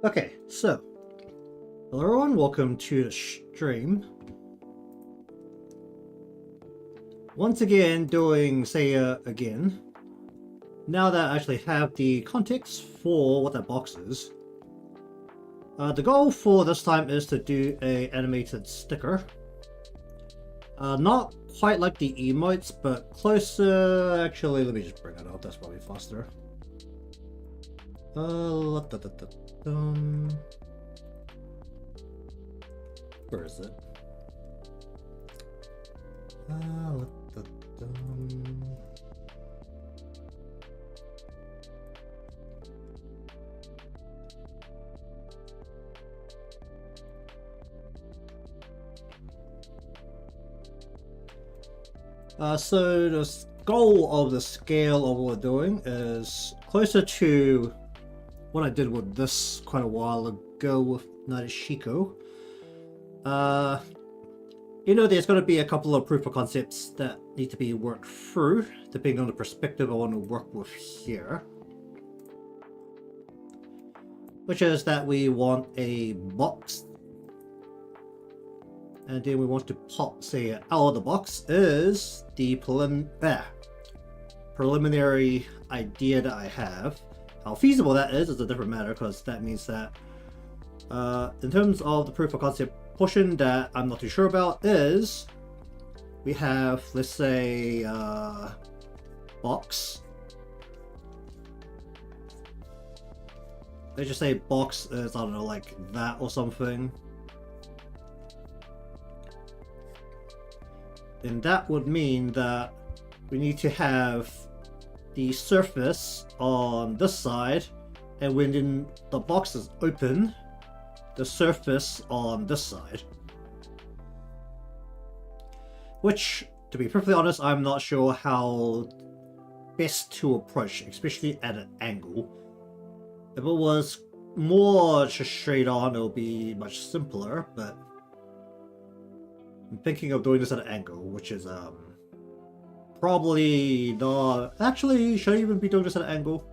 Okay, so hello everyone, welcome to the stream. Once again, doing Seia again. Now that I actually have the context for what that box is, the goal for this time is to do a animated sticker. Not quite like the emotes, but closer. Actually, let me just bring it up. That's probably faster. Where is it? So the goal of the scale of what we're doing is closer to what I did with this quite a while ago with Nadeshiko. There's going to be a couple of proof of concepts that need to be worked through, depending on the perspective I want to work with here. Which is that we want a box, and then we want to pop, say, out of the box is the preliminary idea that I have. How feasible that is a different matter, because that means that in terms of the proof of concept portion that I'm not too sure about is we have, let's say, box. Let's just say box is, I don't know, like that or something. And that would mean that we need to have the surface on this side, and when the box is open, the surface on this side. Which, to be perfectly honest, I'm not sure how best to approach, especially at an angle. If it was more just straight on, it would be much simpler, but I'm thinking of doing this at an angle, which is probably not... Actually, should I even be doing this at an angle?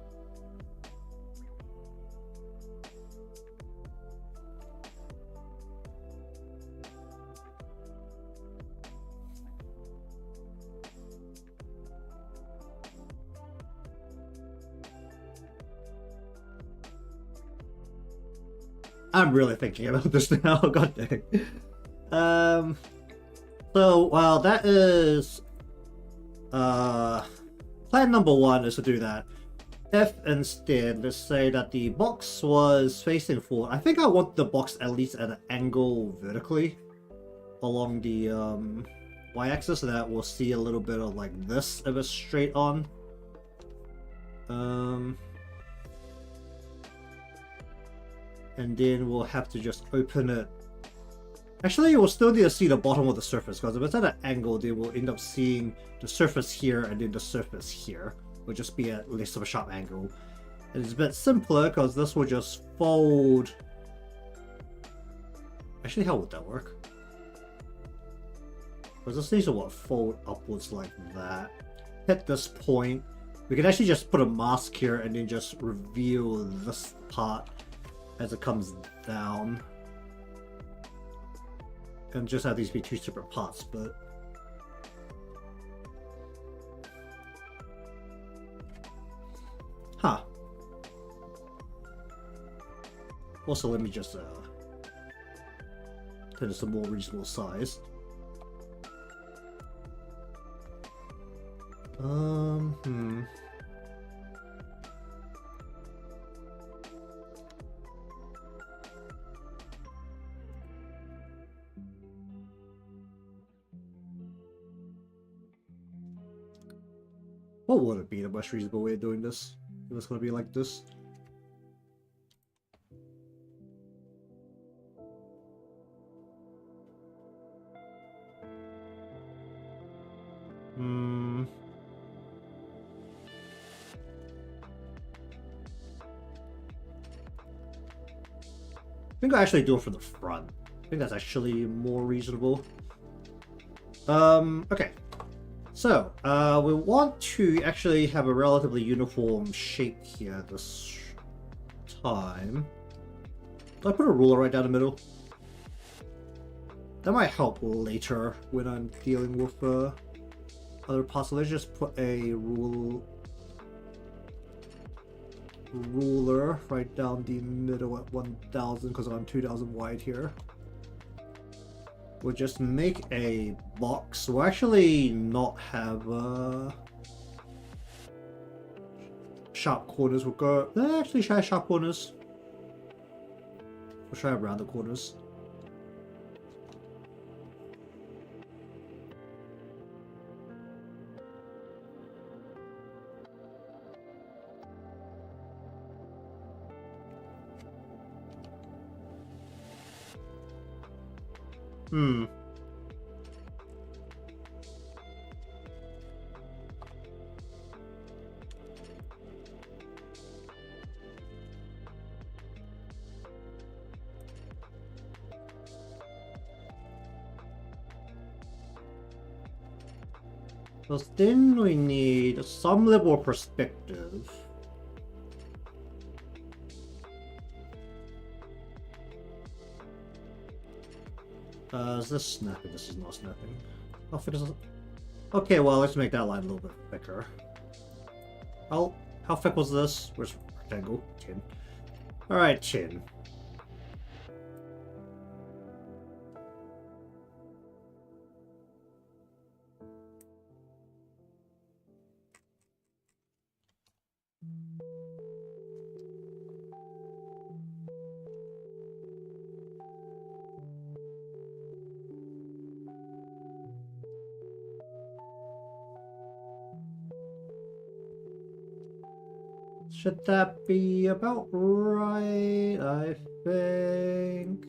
I'm really thinking about this now, god dang. So, well, that is... plan number one is to do that. If instead, let's say that the box was facing forward, I think I want the box at least at an angle vertically along the y-axis, so that we'll see a little bit of like this if it's straight on. And then we'll have to just open it. Actually, we'll still need to see the bottom of the surface, because if it's at an angle, then we'll end up seeing the surface here and then the surface here. Will just be at less of a sharp angle. And it's a bit simpler because this will just fold. Actually, how would that work? Because this needs to fold upwards like that. Hit this point. We can actually just put a mask here and then just reveal this part as it comes down. And just have these be two separate parts, but... Huh. Also, let me just turn this to a more reasonable size. What would it be the most reasonable way of doing this? If it's going to be like this. I think I actually do it from the front. I think that's actually more reasonable. Okay. So, we want to actually have a relatively uniform shape here this time. I put a ruler right down the middle? That might help later when I'm dealing with other parts. So let's just put a ruler right down the middle at 1000 because I'm 2000 wide here. We'll just make a box. We'll actually not have sharp corners. We'll go. Actually, should I have sharp corners? We'll try around the corners. So then we need some level of perspective. Is this snapping? This is not snapping. How thick is it? Okay, well, let's make that line a little bit thicker. How thick was this? Where's rectangle? 10. Alright, 10. Should that be about right? I think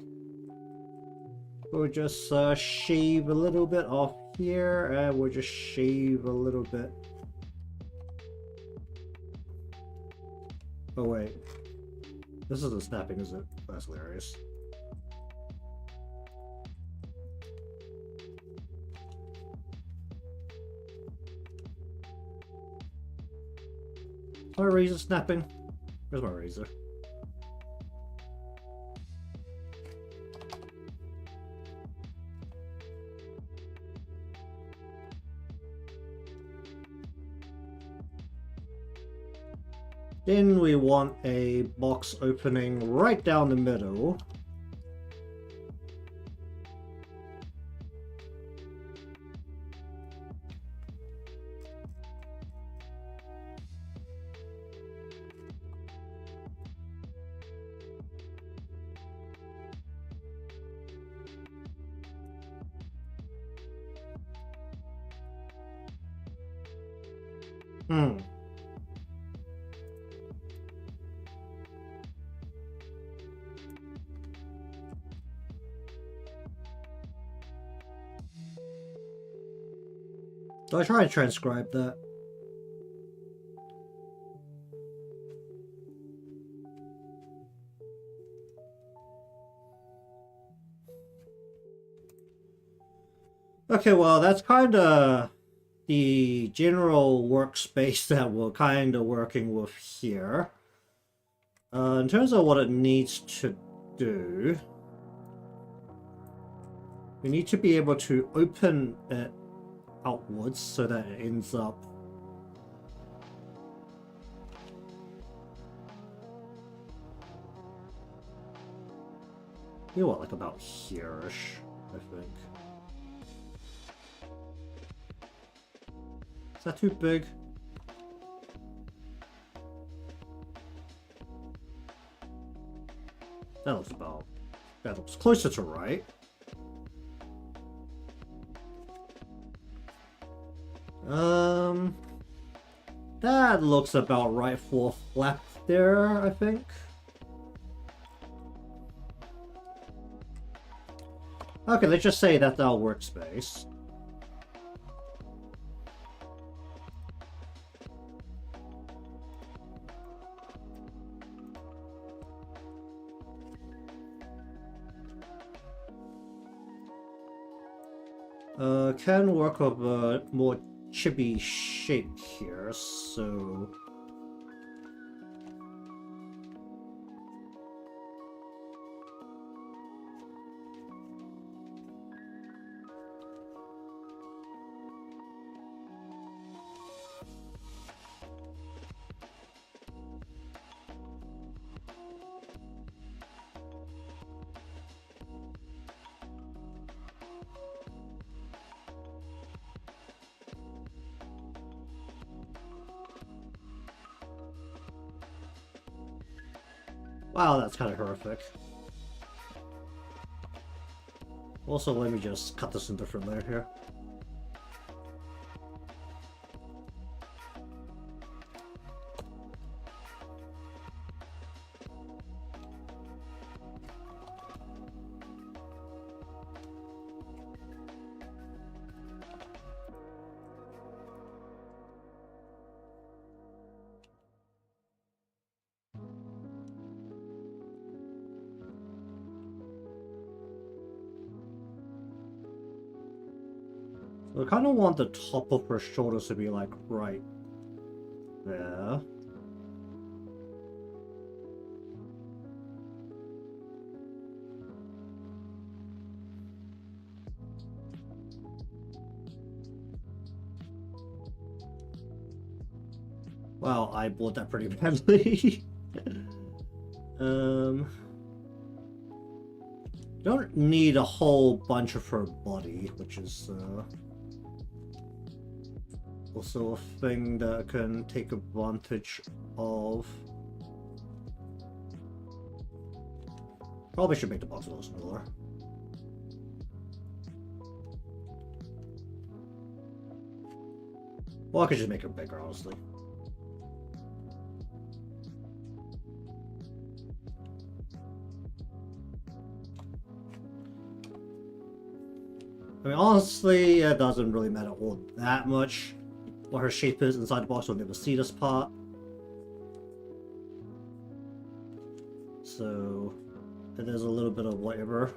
we'll just shave a little bit off here, and we'll just shave a little bit. Oh wait, this isn't snapping, is it? That's hilarious. My razor snapping? Where's my razor? Then we want a box opening right down the middle. So I try and transcribe that. Okay, well, that's kind of the general workspace that we're kind of working with here. In terms of what it needs to do, we need to be able to open it outwards so that it ends up like about here-ish, I think. Is that too big? That looks closer to right. That looks about right for a flap there, I think. Okay, let's just say that's our workspace. Can work with a more chibi shape here, so Wow, that's kind of horrific. Also, let me just cut this in different layer here. I kind of want the top of her shoulders to be like right there. Wow, I bought that pretty badly. Don't need a whole bunch of her body, which is also a thing that I can take advantage of. Probably should make the box a little smaller. Well, I could just make it bigger, honestly. I mean, honestly, it doesn't really matter all that much what her shape is inside the box. We'll never see this part. So, it is a little bit of whatever.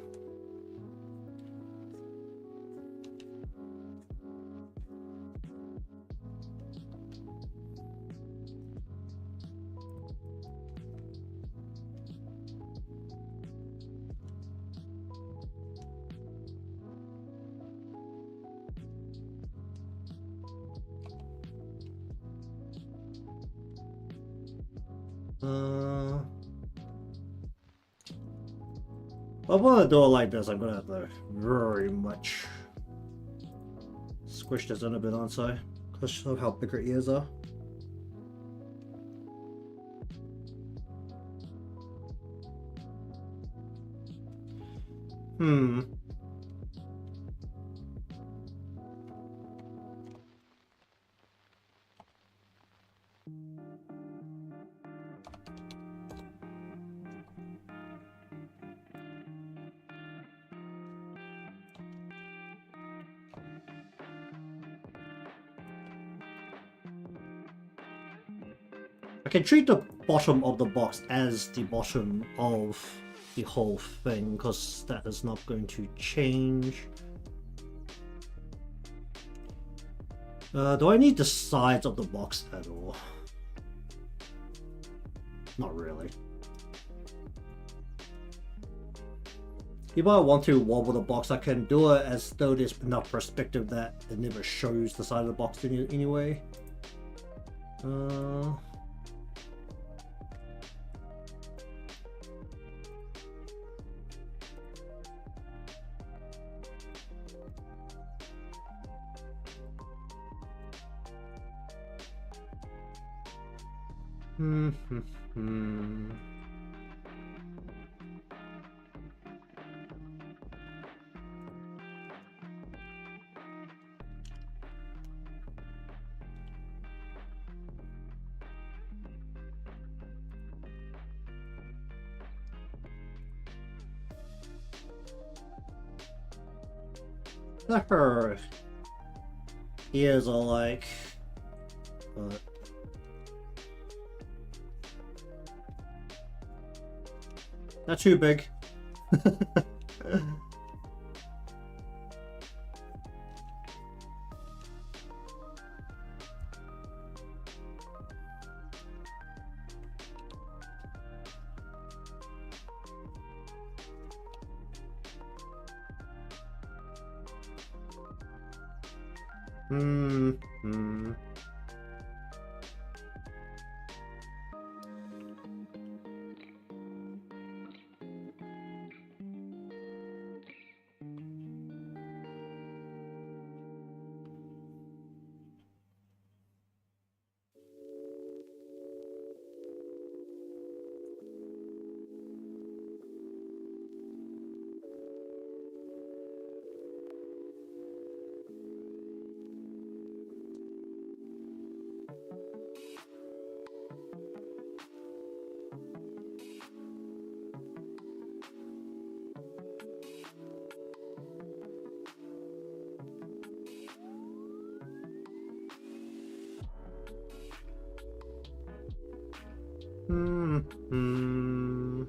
If I want to do it like this, I'm gonna have to very much squish this in a bit, aren't I? Because of how big her ears are. I can treat the bottom of the box as the bottom of the whole thing, because that is not going to change. Do I need the sides of the box at all? Not really. If I want to wobble the box, I can do it as though there's enough perspective that it never shows the side of the box anyway. Her ears are like, but not too big. Hmm. Hmm.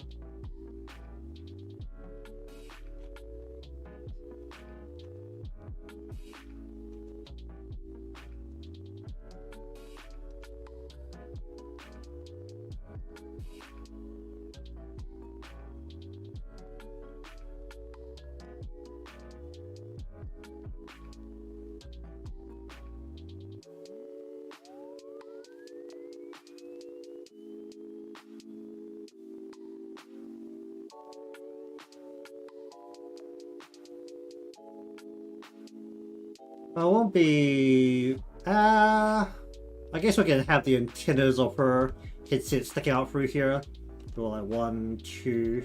I won't be. I guess we can have the antennas of her headset sticking out through here. Do like 1, 2.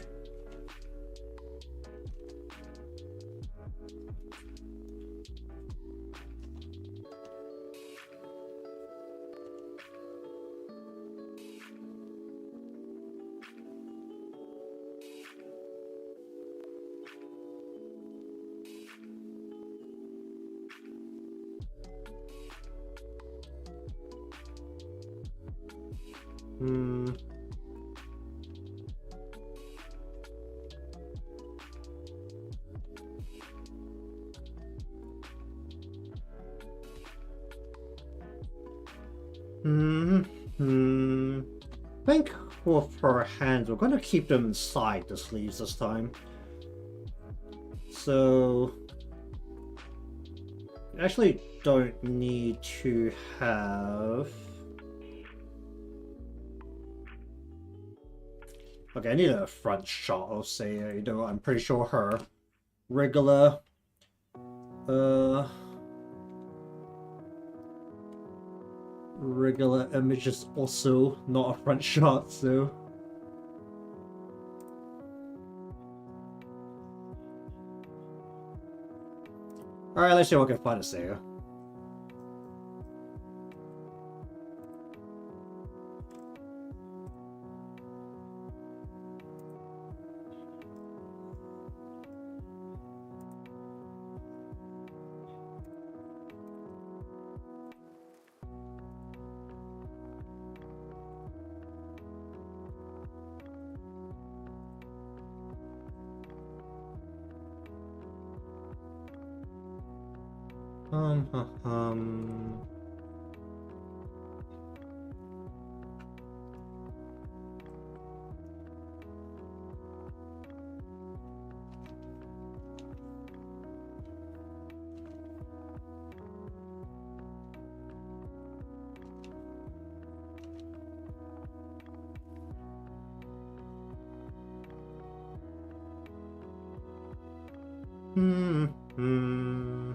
Hmm. Hmm. Hmm. I think with her hands, we're gonna keep them inside the sleeves this time. So actually don't need to have. Okay, I need a front shot of Seia. You know, I'm pretty sure her regular uh regular image is also not a front shot, so alright, let's see what we can find a Seia. Um, huh, um. Hmm. Hmm.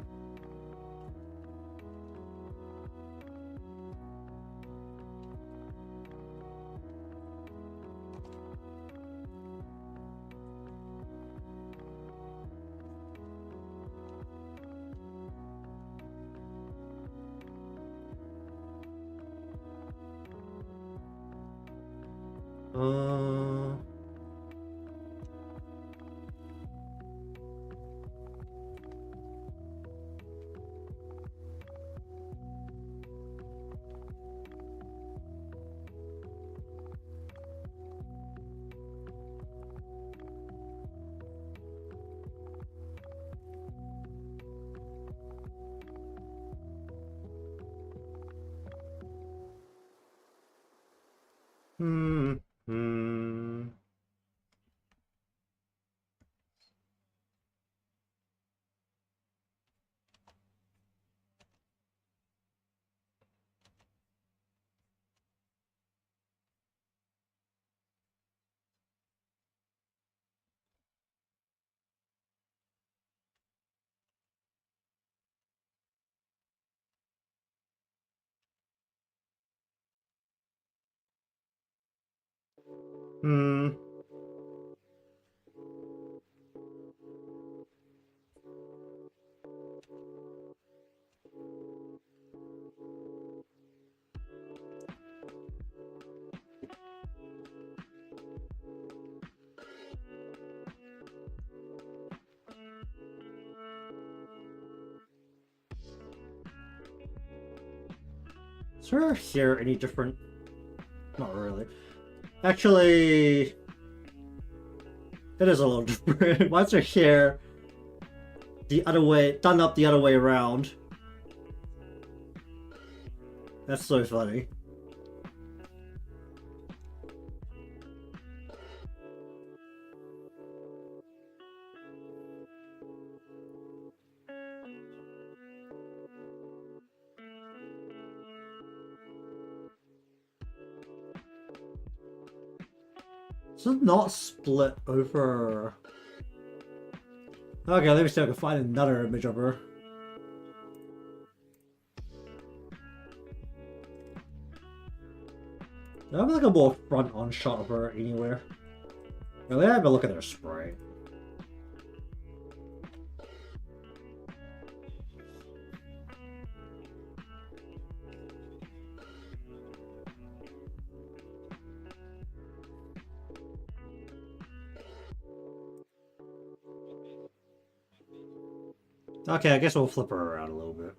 Uh. Hmm. Hmm. Hmm. Is her hair any different? Not really. Actually, it is a little different. Why is her hair the other way, done up the other way around? That's so funny. This is not split over. Okay, let me see if I can find another image of her. I have like a more front-on shot of her anywhere. Really, I have a look at her sprite. Okay, I guess we'll flip her around a little bit.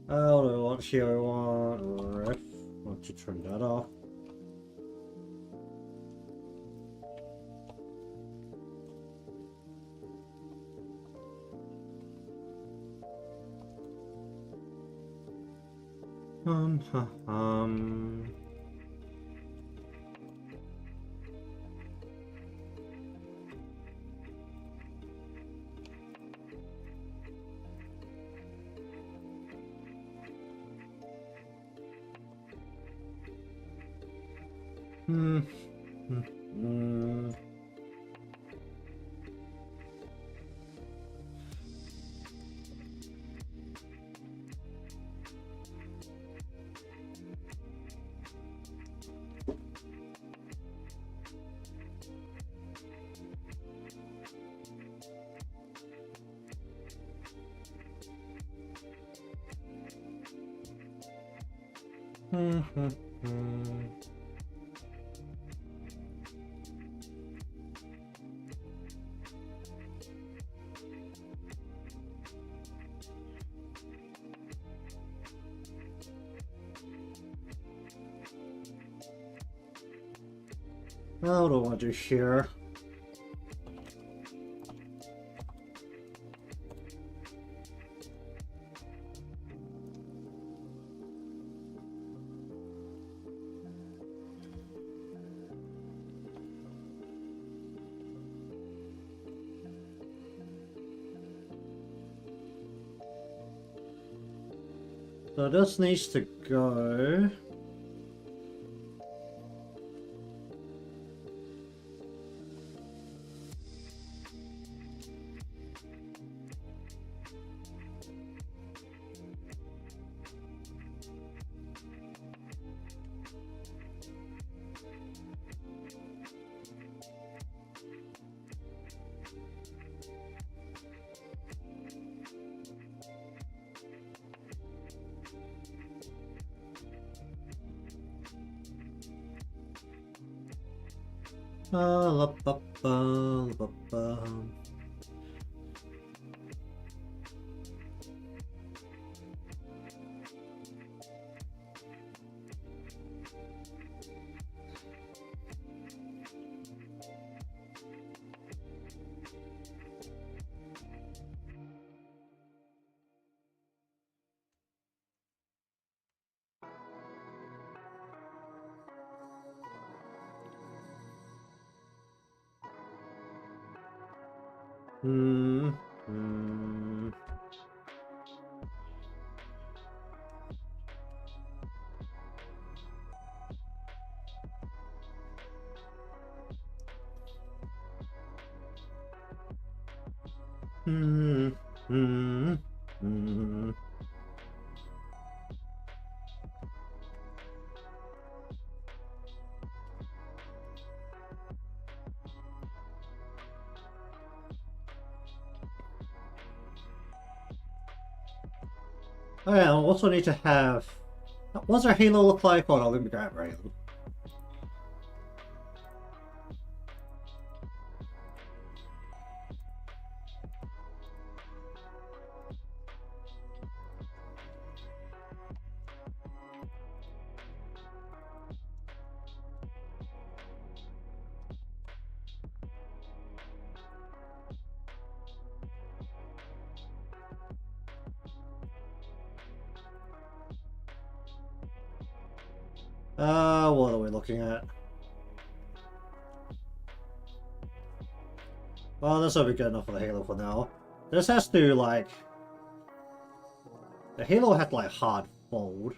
How do I want here? I want ref. Why don't you turn that off? What do I want to share? So this needs to go. La, ba, ba, la, ba, ba. Oh yeah, I also need to have. What's our halo look like? Hold on, let me grab our halo. What are we looking at? Well, this will be good enough for the Halo for now. This has to, like... The Halo had, like, hard fold.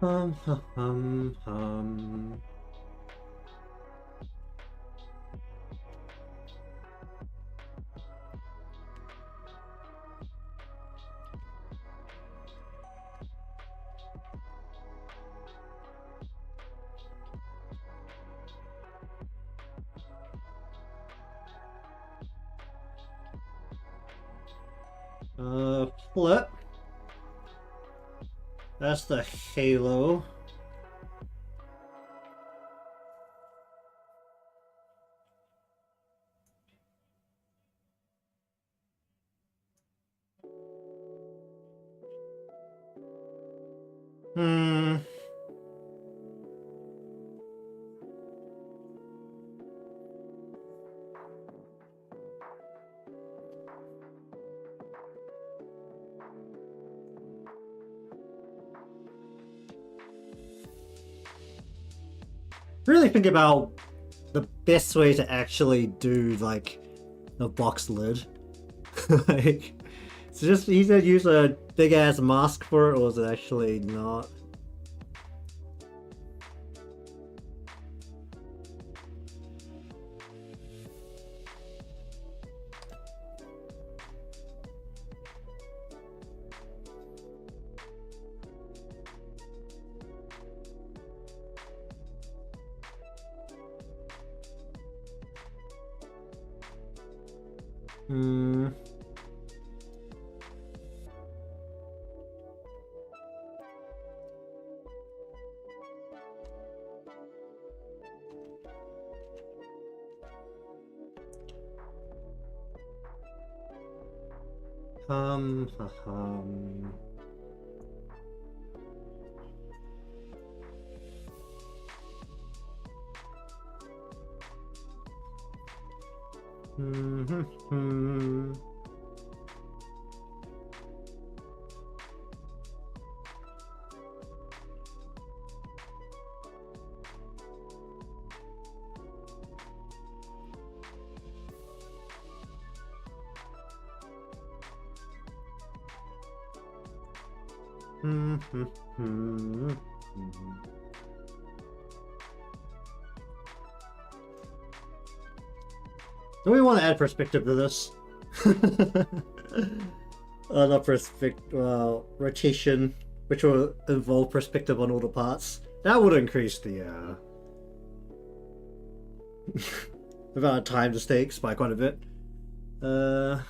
Hum, hum, hum, hum. Flip. That's the Halo. Hmm. Really think about the best way to actually do, like, a box lid. Like, it's just easier to use a big ass mask for it, or is it actually not? Hmm. Hum, hum. Hmm, hmm. Hmm, hmm, hmm, hmm. Do we want to add perspective to this? Not perspective, rotation, which will involve perspective on all the parts. That would increase the amount of time this takes by quite a bit. Um.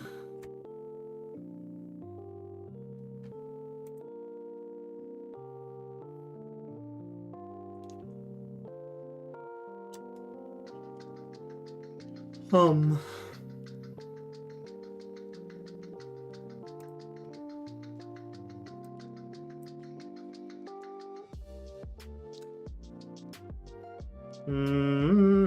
Mm-hmm.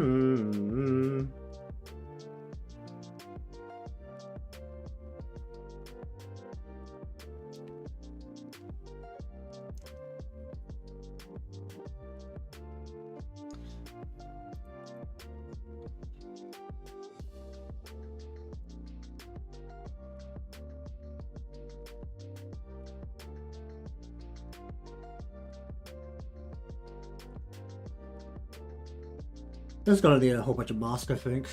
This is gonna need a whole bunch of masks, I think.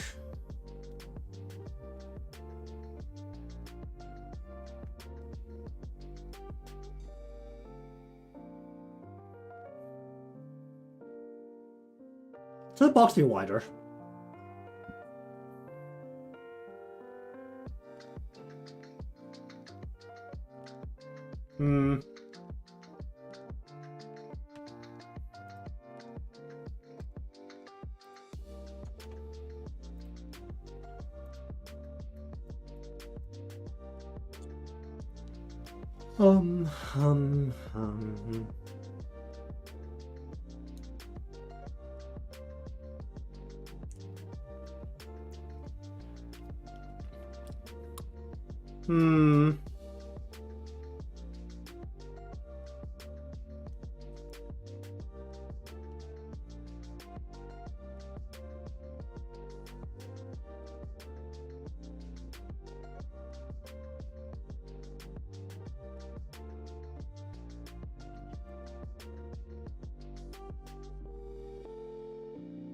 So the box be wider. Hmm. Um, um, um. Hmm.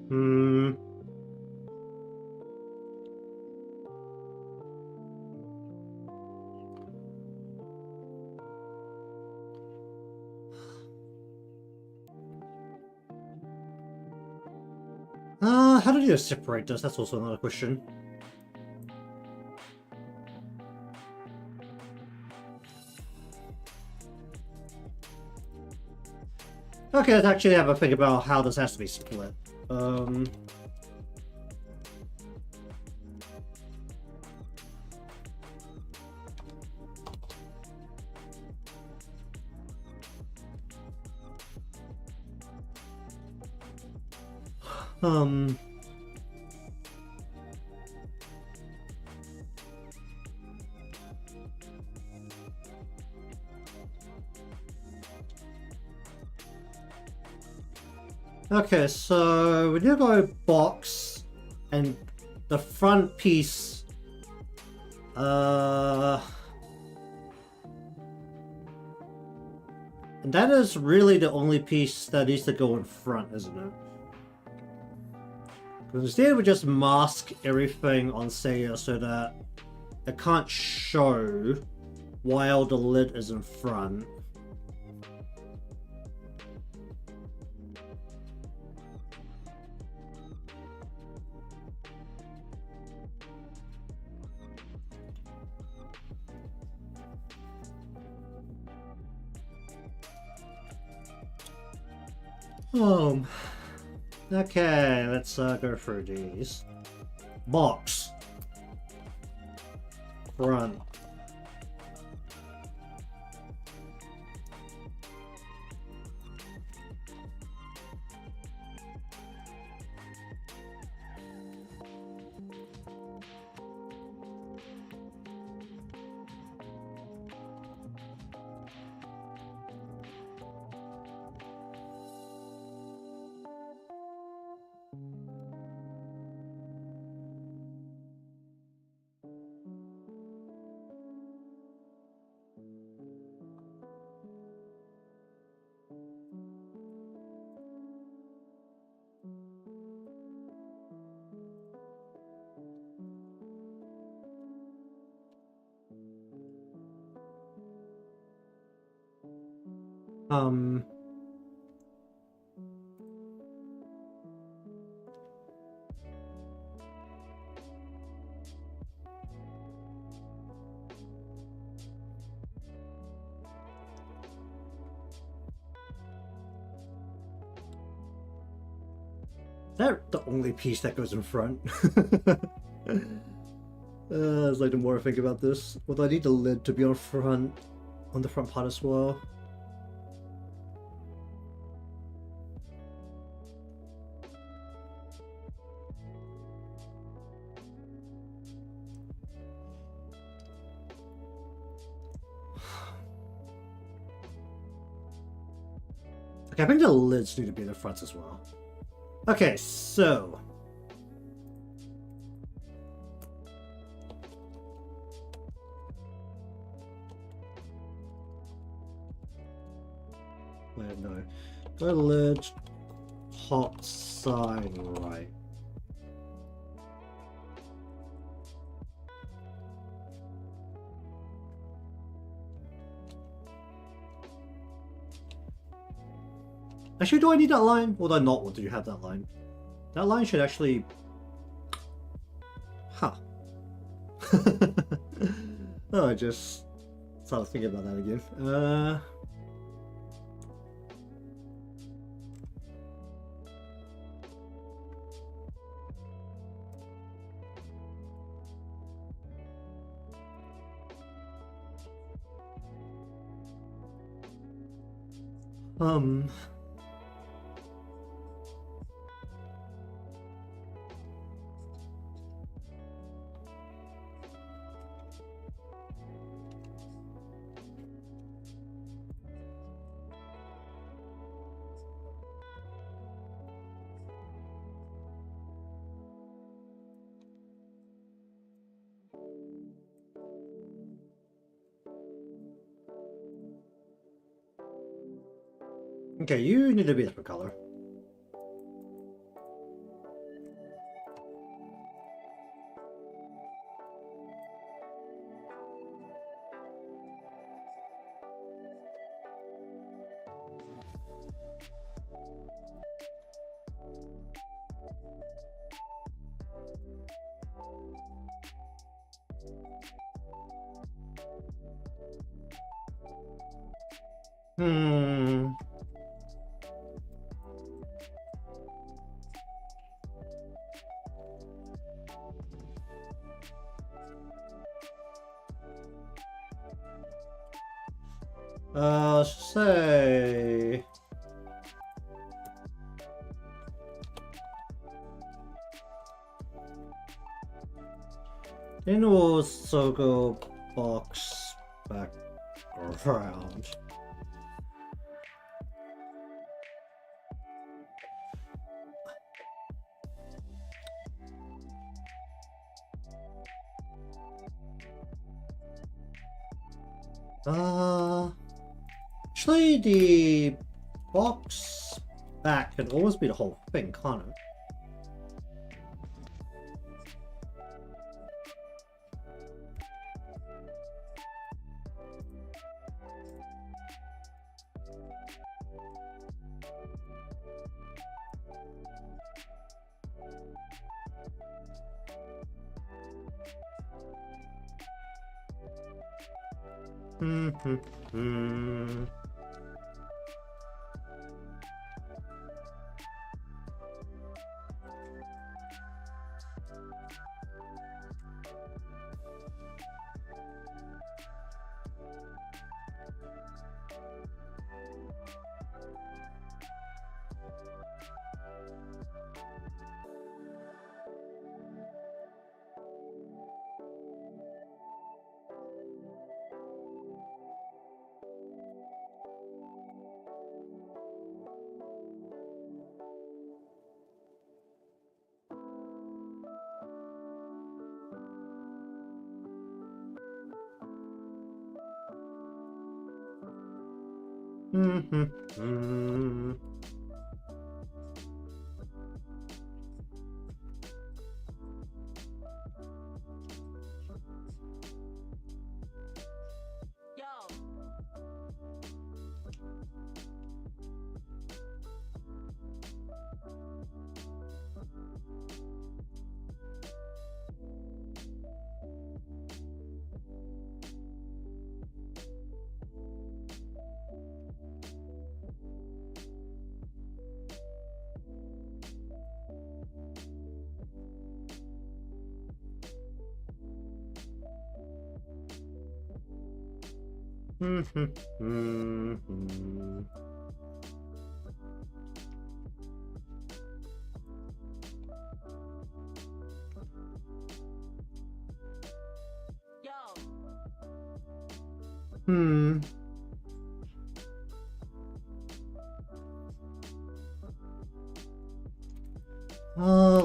Hmm. How do you separate this? That's also another question. Okay, let's actually have a think about how this has to be split. Um. Okay, so we need to go box and the front piece. And that is really the only piece that needs to go in front, isn't it? Because instead we just mask everything on Seia so that it can't show while the lid is in front. Okay, let's go through these. Box. Front. Um, They're the only piece that goes in front. It's like the more I think about this. Although I need the lid to be on the front part as well. Okay, I think the lids need to be in the front as well. Okay, so wait, no. Go lid, top side right. Actually, do I need that line? Or do I not want to have that line? That line should actually... Huh. Oh, I just started thinking about that again. Um. Okay, you need to be a different color. Hmm. Say. Then we'll also go box back around. Actually, the box back can always be the whole thing, can't it?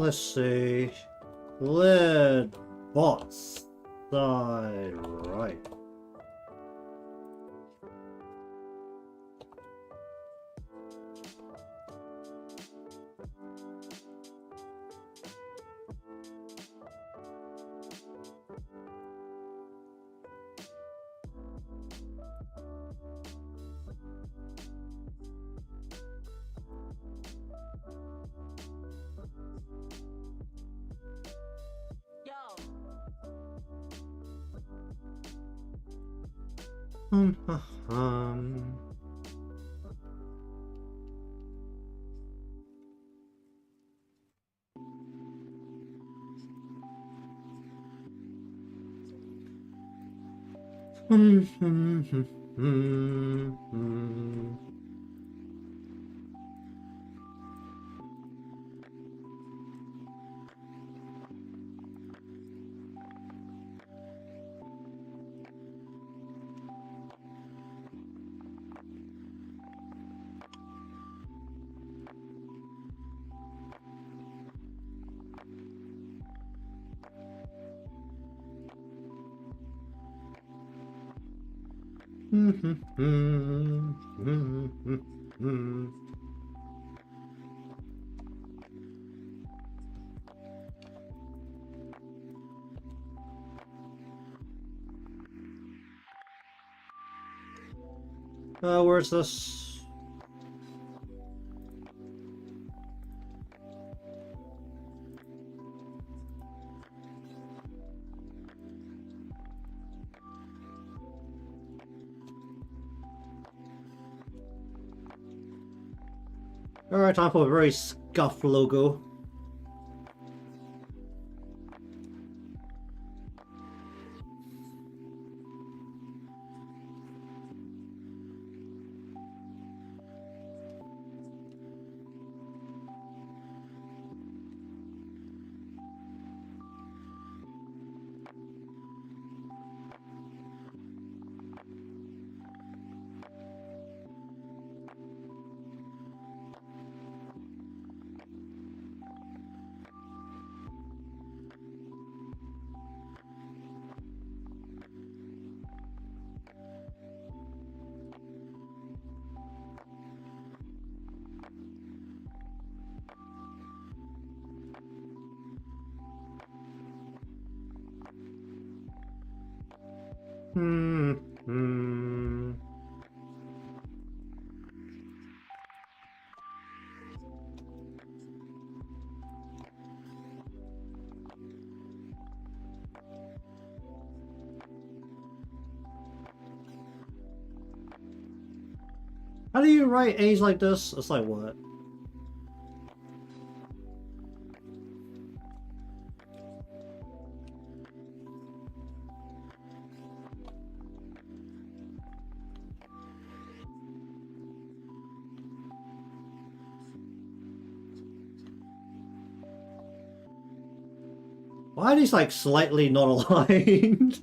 Let's see. Lead bots side right. Where's this? Alright, time for a very scuffed logo. How do you write A's like this? It's like what? Why are these like slightly not aligned?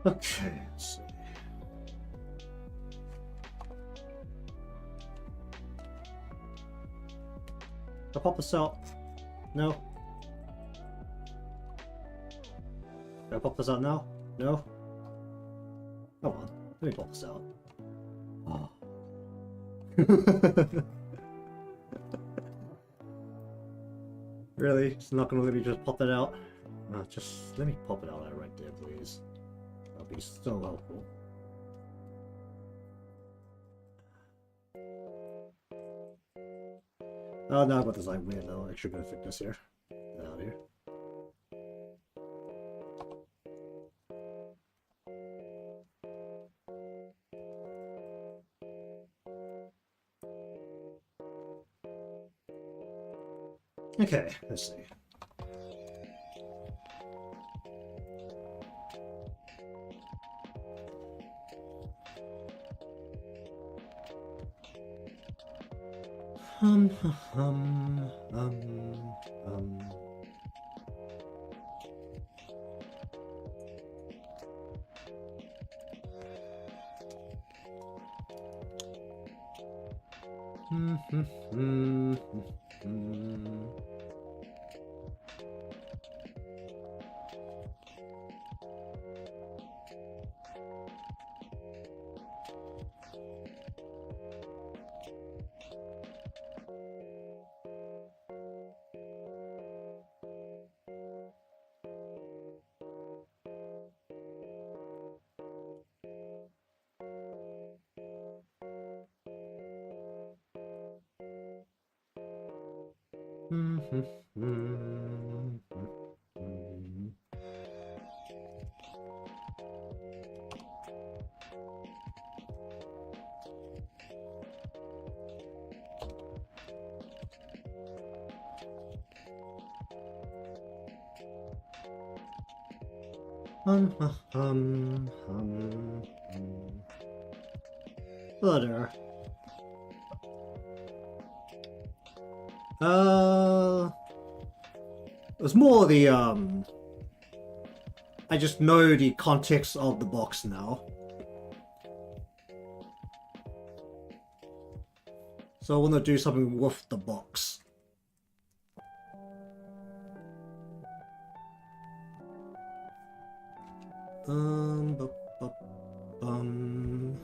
Okay, let's see. I'll pop this out. No. Can I pop this out now? No? Come on, let me pop this out. Oh. Really? It's not gonna let me just pop it out? Just let me pop it out right there, please. That'll be so helpful. Oh, now I've got this like weird little extra bit of thickness here. Get out of here. Okay, let's see. Um. Butter. It was more the I just know the context of the box now. So I want to do something with the box. Bu- bu- bum.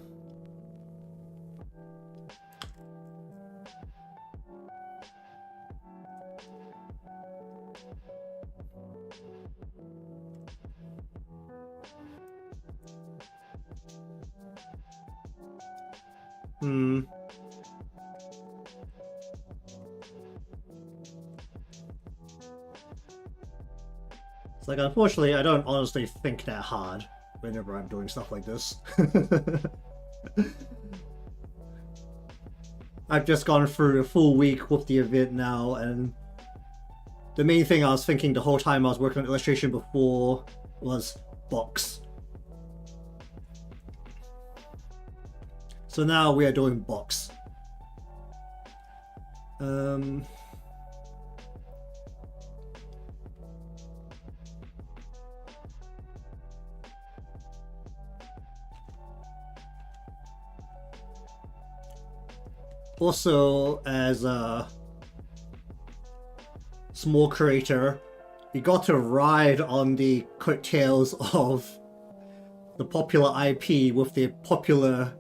It's like, unfortunately, I don't honestly think that hard whenever I'm doing stuff like this. I've just gone through a full week with the event now, and the main thing I was thinking the whole time I was working on illustration before was box. So now we are doing box. Also, as a small creator, you got to ride on the coattails of the popular IP with the popular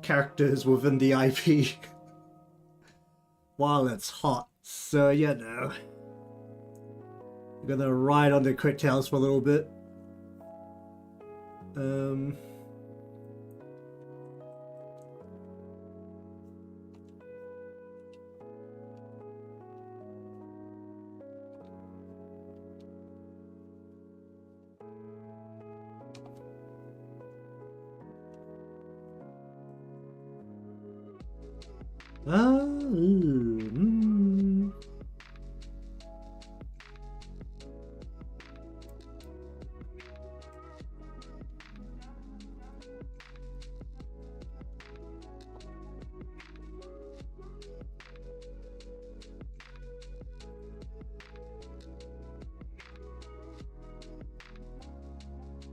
characters within the IP while it's hot. So, you know, you're gonna ride on the coattails for a little bit.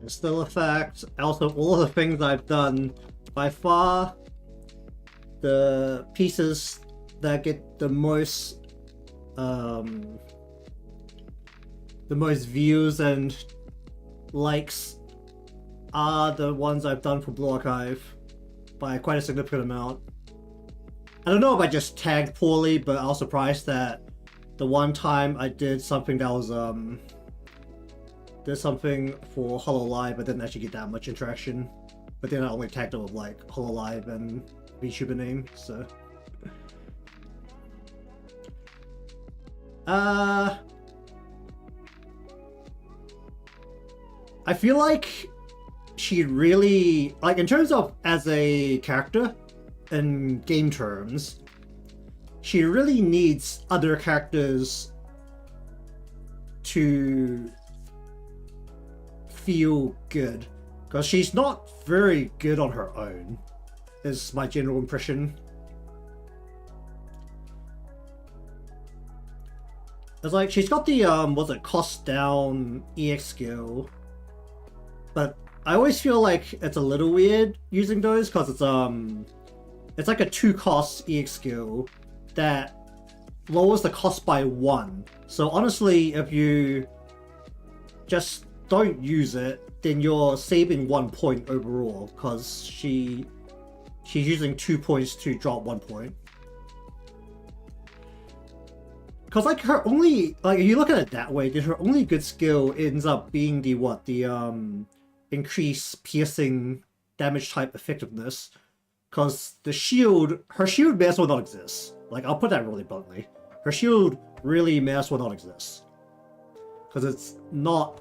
Still effect. Also, all the things I've done, by far, the pieces that get the most views and likes are the ones I've done for Blue Archive by quite a significant amount. I don't know if I just tagged poorly, but I was surprised that the one time I did something that was did something for HoloLive, but didn't actually get that much interaction. But then I only tagged it with like HoloLive and VTuber name, so. I feel like she really, like, in terms of as a character in game terms, she really needs other characters to feel good, because she's not very good on her own, is my general impression. It's like she's got the what's it, cost down EX skill, but I always feel like it's a little weird using those because it's like a 2 cost EX skill that lowers the cost by 1. So honestly, if you just don't use it, then you're saving 1 point overall, because she's using 2 points to drop 1 point. Because like her only, like if you look at it that way, then her only good skill ends up being the increase piercing damage type effectiveness. Because the shield, her shield may as well not exist. Like, I'll put that really bluntly. Her shield really may as well not exist. Because it's not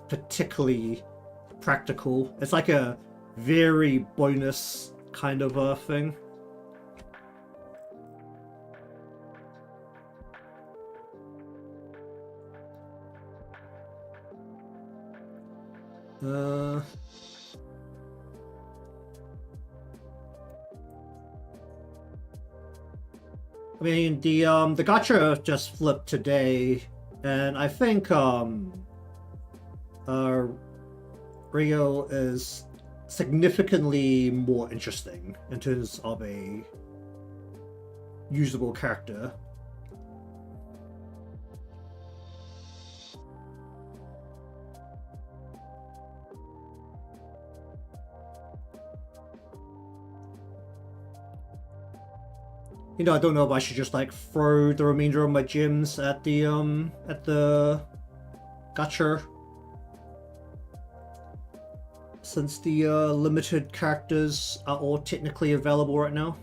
particularly practical. It's like a very bonus kind of a thing. I mean, the gacha just flipped today, and I think Rio is significantly more interesting in terms of a usable character. You know, I don't know if I should just like throw the remainder of my gems at the gacha, since the limited characters are all technically available right now.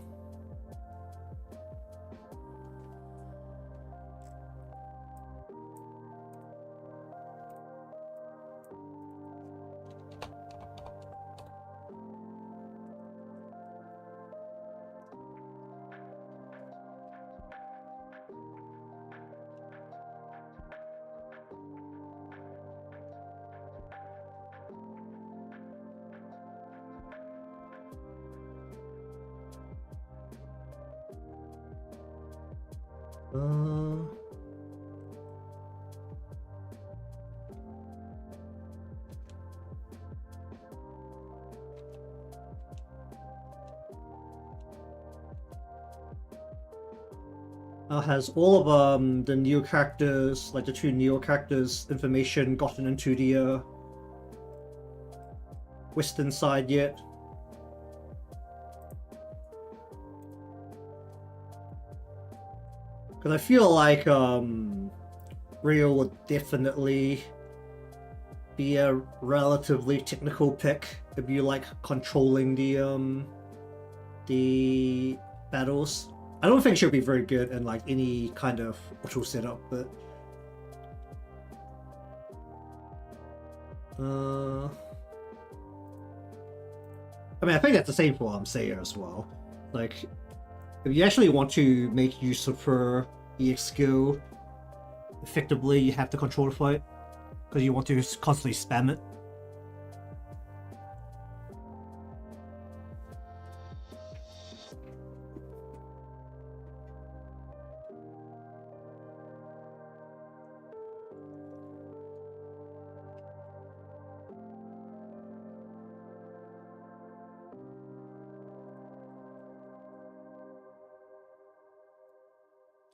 Has all of the new characters, like the 2 Neo characters, information gotten into the Western side yet? Because I feel like Rio would definitely be a relatively technical pick if you like controlling the battles. I don't think she'll be very good in like any kind of auto setup, but I mean, I think that's the same for Seia as well. Like, if you actually want to make use of her EX skill effectively, you have to control the fight, because you want to constantly spam it.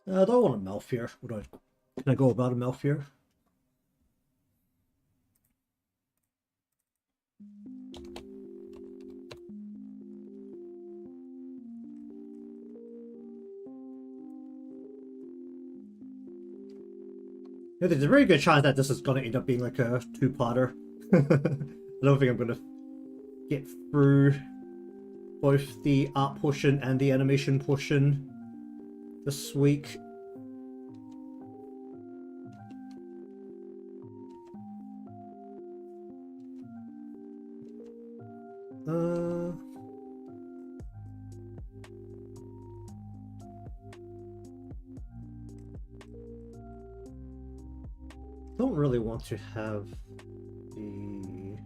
I don't want a Malfear. Can I go about a Malfear? Yeah, there's a very good chance that this is going to end up being like a two-parter. I don't think I'm going to get through both the art portion and the animation portion this week. Don't really want to have the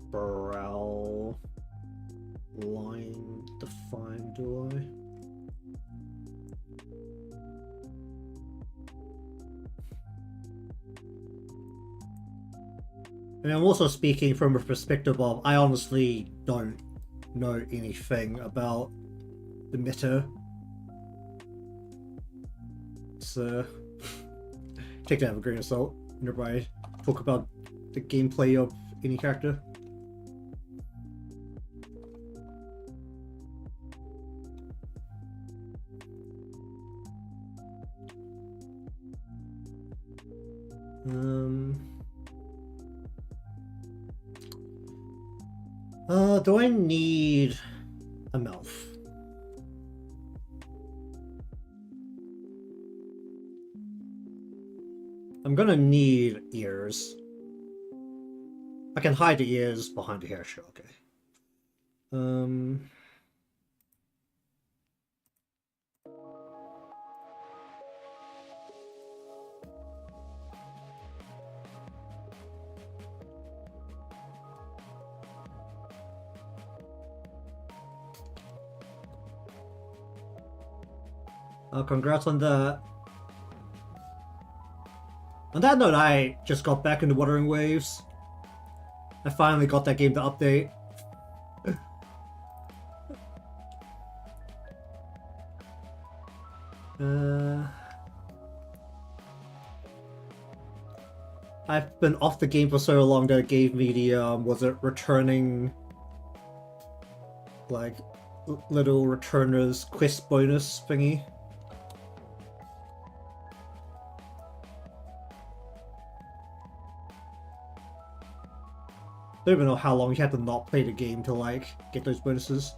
brow line defined, do I? And I'm also speaking from a perspective of I honestly don't know anything about the meta. So take that with a grain of salt whenever I talk about the gameplay of any character. Do I need a mouth? I'm gonna need ears. I can hide the ears behind the hair, sure, okay. Congrats on that. On that note, I just got back into Wuthering Waves. I finally got that game to update. I've been off the game for so long that it gave me the, was it returning, like, little returners quest bonus thingy? I don't even know how long you have to not play the game to, like, get those bonuses.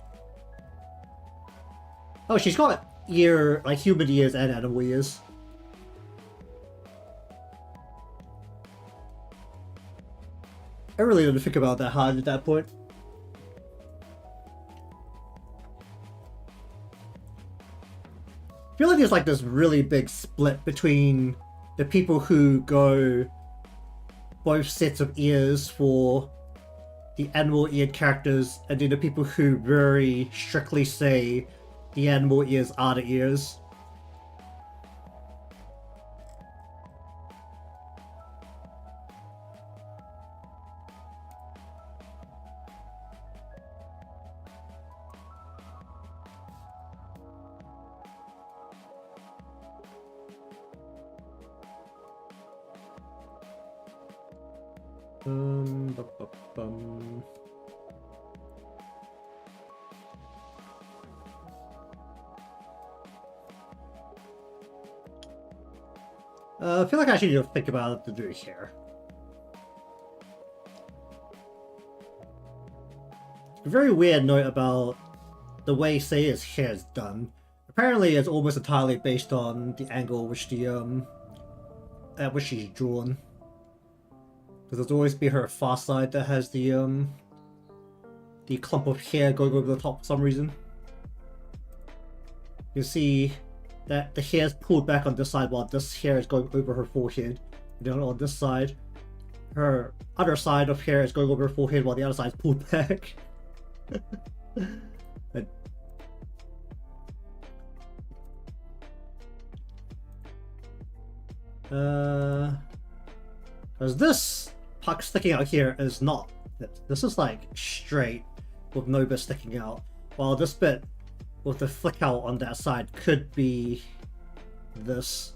Oh, she's got ear, like, human ears and animal ears. I really didn't think about that hard at that point. I feel like there's like this really big split between the people who go both sets of ears for the animal-eared characters, and then the people who very strictly say the animal ears are the ears. I feel like I should just think about it to do here. A very weird note about the way Seiya's hair is done. Apparently, it's almost entirely based on the angle which the at which she's drawn. Because there's always be her far side that has the clump of hair going over the top for some reason. You see that the hair is pulled back on this side while this hair is going over her forehead. And then on this side, her other side of hair is going over her forehead while the other side is pulled back. Because this puck sticking out here is not. This is like straight with no bit sticking out, while this bit with the flick out on that side could be this.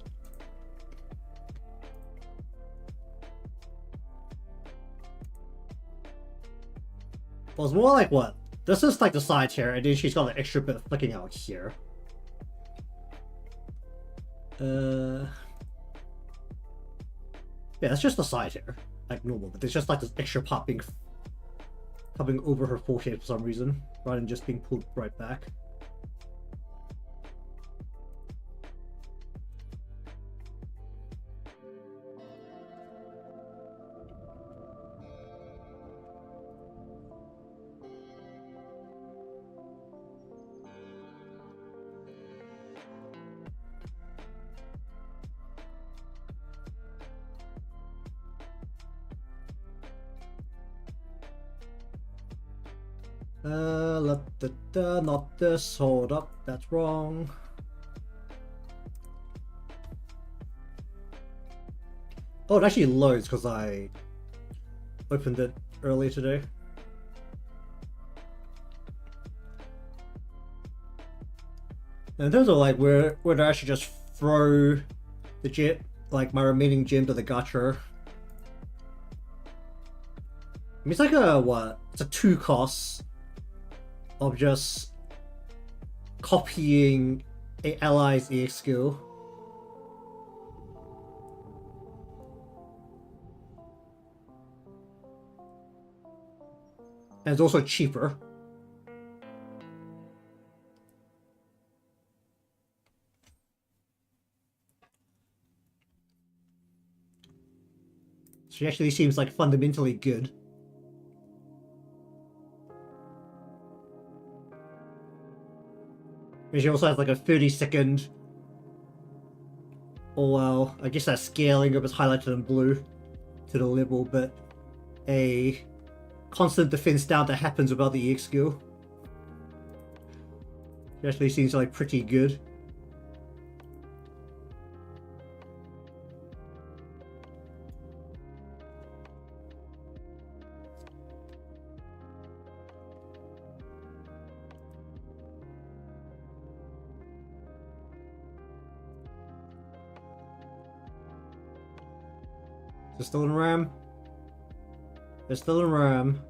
Well, it's more like what? This is like the side here, and then she's got an extra bit of flicking out here. Yeah, it's just the side here, like normal, but there's just like this extra part being coming over her forehead for some reason, rather than just being pulled right back. Not this, hold up, that's wrong. Oh, it actually loads because I opened it earlier today. And in terms of like where to actually just throw the jet, like my remaining gem to the gacha. I mean, it's like a, what? It's a 2 cost of just copying a ally's EX skill. And it's also cheaper. She actually seems like fundamentally good. And she also has like a 30-second, oh well, I guess that scaling up is highlighted in blue to the level, but a constant defense down that happens without the EX skill. It actually seems like pretty good. Is it still in RAM? It's still in RAM.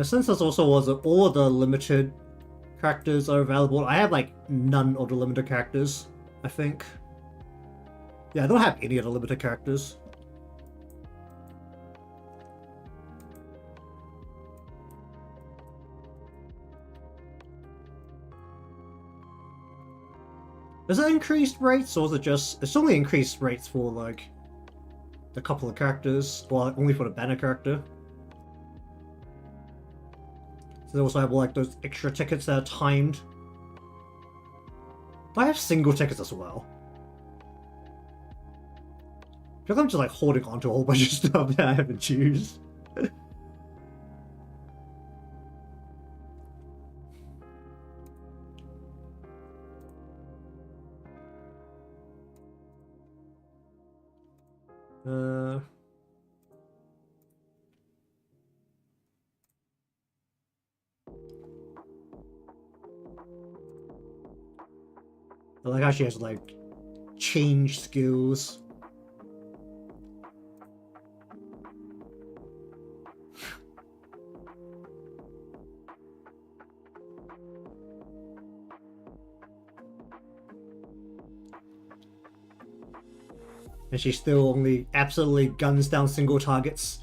Since this also was all of the limited characters are available, I have like none of the limited characters, I think. Yeah, I don't have any of the limited characters. Is it increased rates, or is it just... It's only increased rates for, like, the couple of characters, or only for the banner character. So they also have, like, those extra tickets that are timed. I have single tickets as well. I feel like I'm just, like, holding on to a whole bunch of stuff that I haven't used. I like how she has, like, change skills. And she still only absolutely guns down single targets.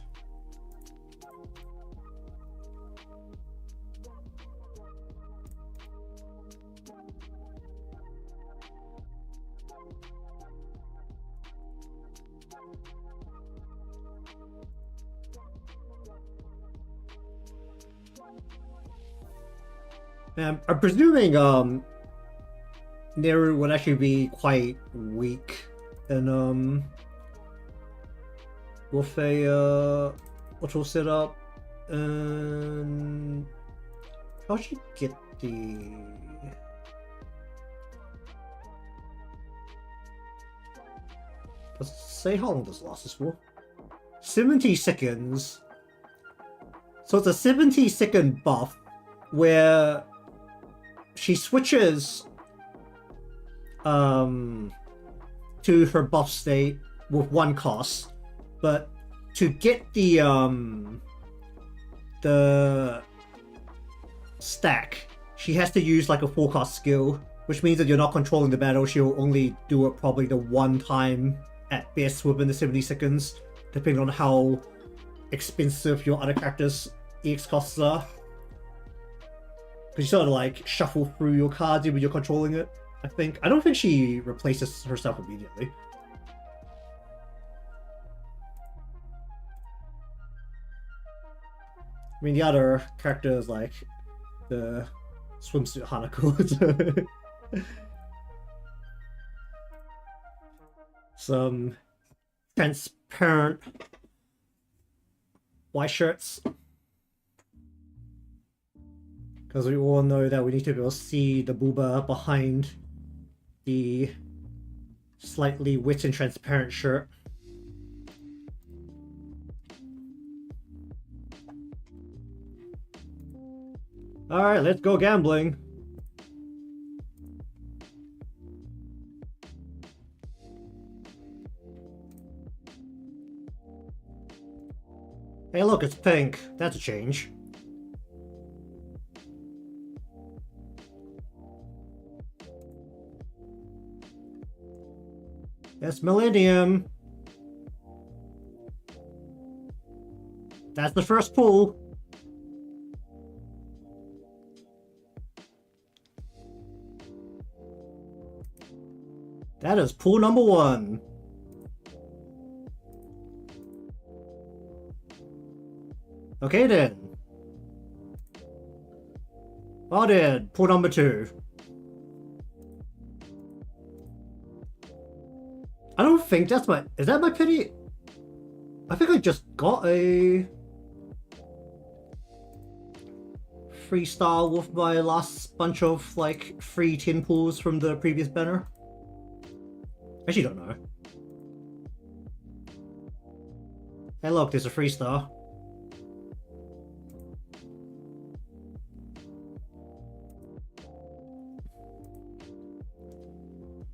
I'm presuming Neru would actually be quite weak in with a auto setup. And how should you get the... Let's say how long this lasts for. 70 seconds. So it's a 70-second buff where she switches to her buff state with 1 cost, but to get the stack, she has to use like a 4 cost skill, which means that you're not controlling the battle. She'll only do it probably the 1 time at best within the 70 seconds, depending on how expensive your other character's EX costs are. Because you sort of like shuffle through your cards when you're controlling it, I think. I don't think she replaces herself immediately. I mean, the other characters like the swimsuit Hanako. Some transparent white shirts. Because we all know that we need to be able to see the booba behind the slightly wet and transparent shirt. Alright, let's go gambling. Hey look, it's pink. That's a change. That's Millennium. That's the first pool. That is pool number 1. Okay then. Well then, pool number 2. I don't think that's my... Is that my pity? I think I just got a 3-star with my last bunch of like free tin pools from the previous banner. Actually don't know. Hey look, there's a 3-star.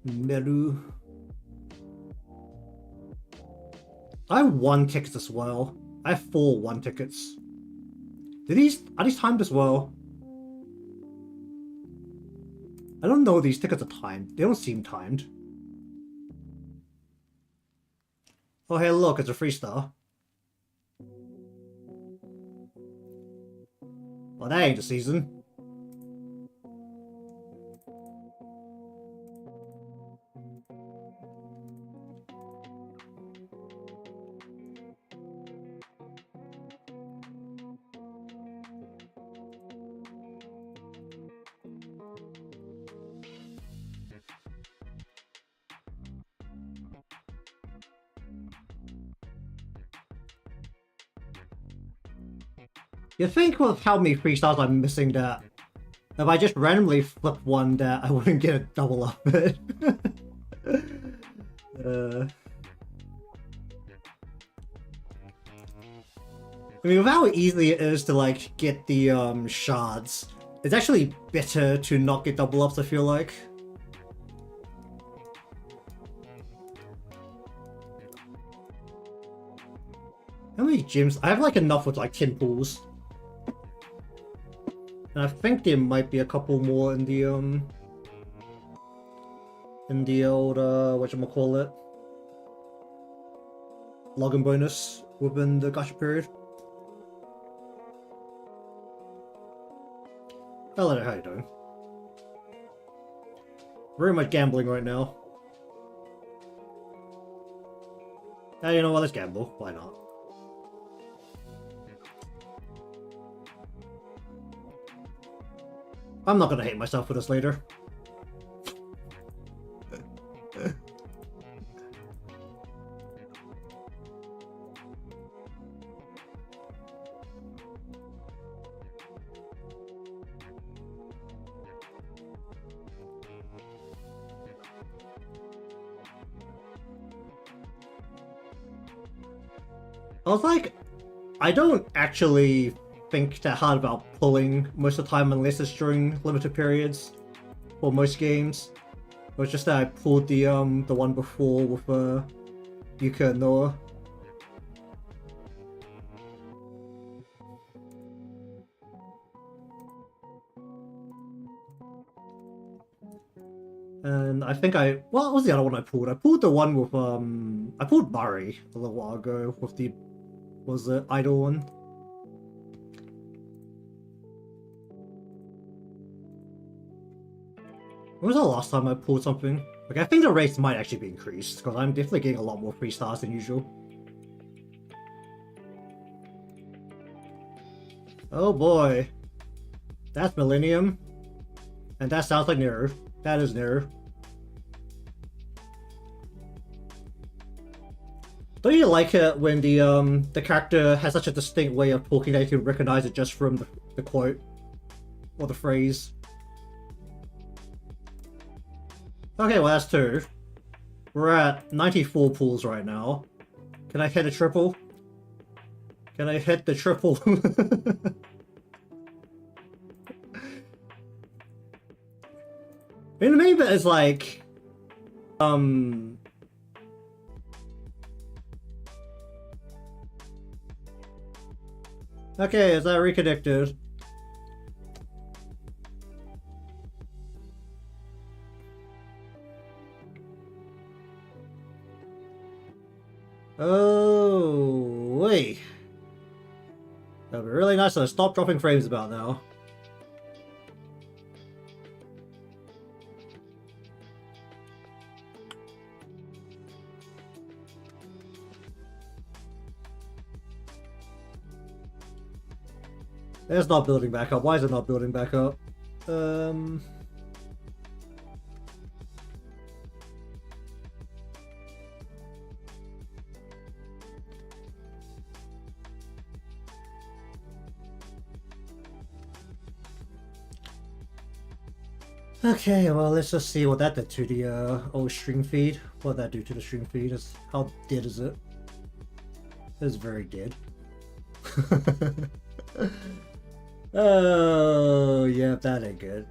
Meru. I have 1 ticket as well. I have 4 1 tickets. Are these timed as well? I don't know if these tickets are timed. They don't seem timed. Oh hey look, it's a 3-star. Well, that ain't the season. You think with how many 3-stars I'm missing that if I just randomly flip one that I wouldn't get a double of it. I mean, with how easy it is to like get the shards, it's actually better to not get double ups, I feel like. How many gems? I have like enough with like 10 pools. And I think there might be a couple more in the old whatchamacallit, login bonus within the gacha period. Hello, how you doing? Very much gambling right now. Hey, you know what? Let's gamble. Why not? I'm not gonna hate myself for this later. I was like, I don't actually think that hard about pulling most of the time unless it's during limited periods for most games. It was just that I pulled the one before with Yuka and Noah. And I think what was the other one I pulled? I pulled the one with I pulled Murray a little while ago with the was the idol one. When was the last time I pulled something? Like, I think the rates might actually be increased because I'm definitely getting a lot more 3 stars than usual. Oh boy. That's Millennium. And that sounds like Nero. That is Nero. Don't you like it when the character has such a distinct way of talking that you can recognize it just from the quote? Or the phrase? Okay, well that's 2. We're at 94 pulls right now. Can I hit a triple? Can I hit the triple? And the main bit is like, okay, is that reconnected? Oh, wait. That'd be really nice to stop dropping frames about now. It's not building back up. Why is it not building back up? Okay, well, let's just see what that did to the old stream feed. What did that do to the stream feed? How dead is it? It's very dead. Oh, yeah, that ain't good.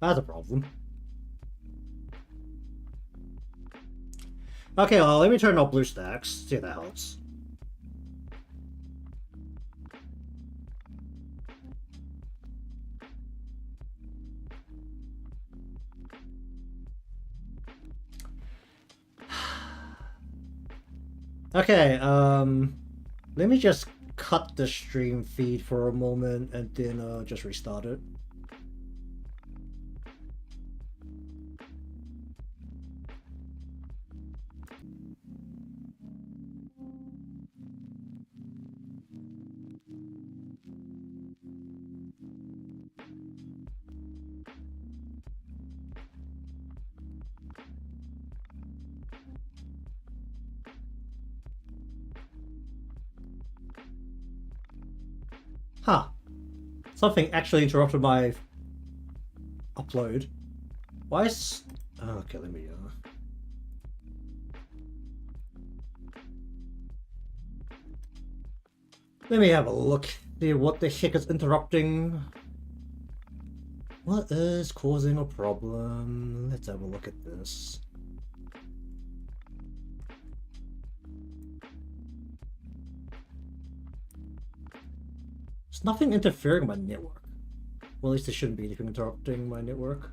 That's a problem. Okay, well, let me turn off blue stacks. See if that helps. Okay, let me just cut the stream feed for a moment and then just restart it. Huh. Something actually interrupted my upload. Why is... Okay, let me... Let me have a look. See what the heck is interrupting. What is causing a problem? Let's have a look at this. There's nothing interfering with my network. Well, at least there shouldn't be anything interrupting my network.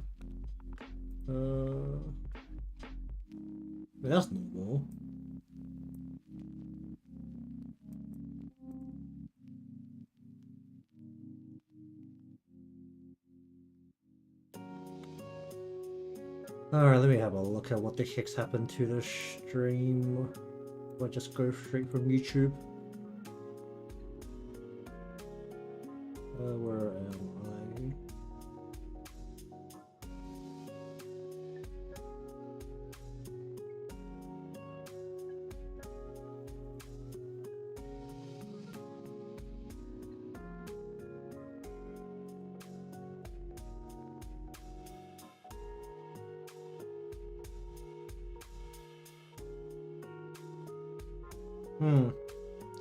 That's normal. Alright, let me have a look at what the heck's happened to the stream. Or just go straight from YouTube. Where am I?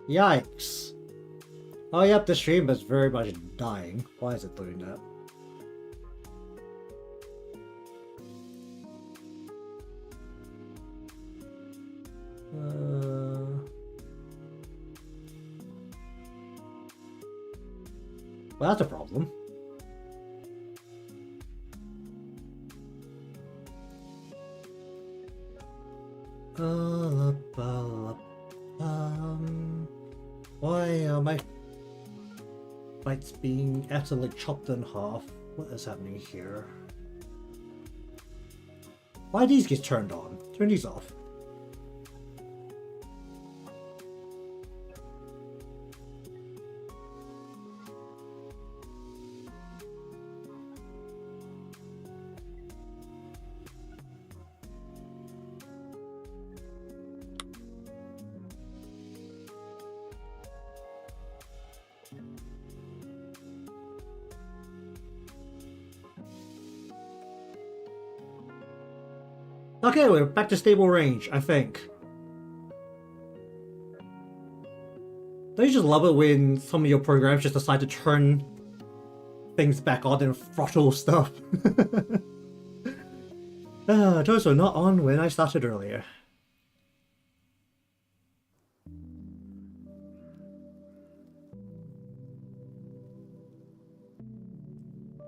Yikes. Oh yep, the stream is very much dying. Why is it doing that? Well, that's a problem. Why are my lights being absolutely chopped in half? What is happening here? Why these get turned on? Turn these off. Okay, we're back to stable range, I think. Don't you just love it when some of your programs just decide to turn things back on and throttle stuff? Those were not on when I started earlier.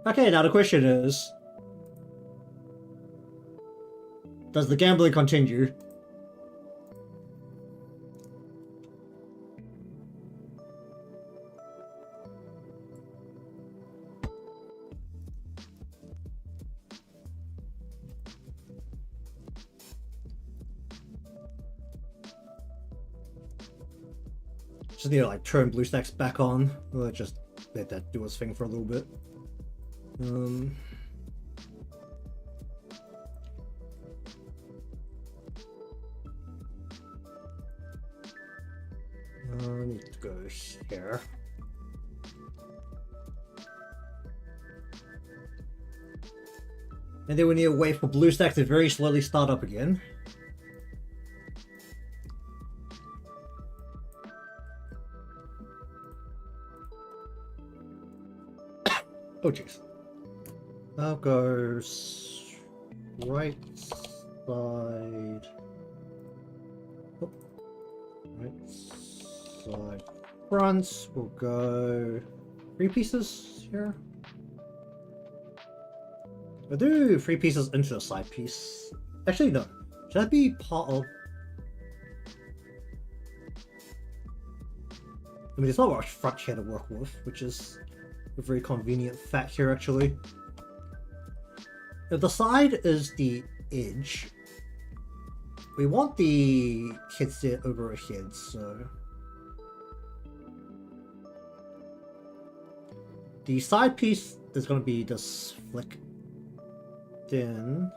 Okay, now the question is... does the gambling continue? Just need to like turn BlueStacks back on. Or just let that do its thing for a little bit. I need to go here. And then we need to wait for BlueStacks to very slowly start up again. Oh jeez. I'll go right side. Oh. Right side front. We'll go 3 pieces here. I'll do 3 pieces into the side piece. Actually, no. Should that be part of... I mean, there's not much front here to work with, which is a very convenient fact here, actually. If the side is the edge, we want the headset over ahead, so... the side piece is going to be this flick. Then...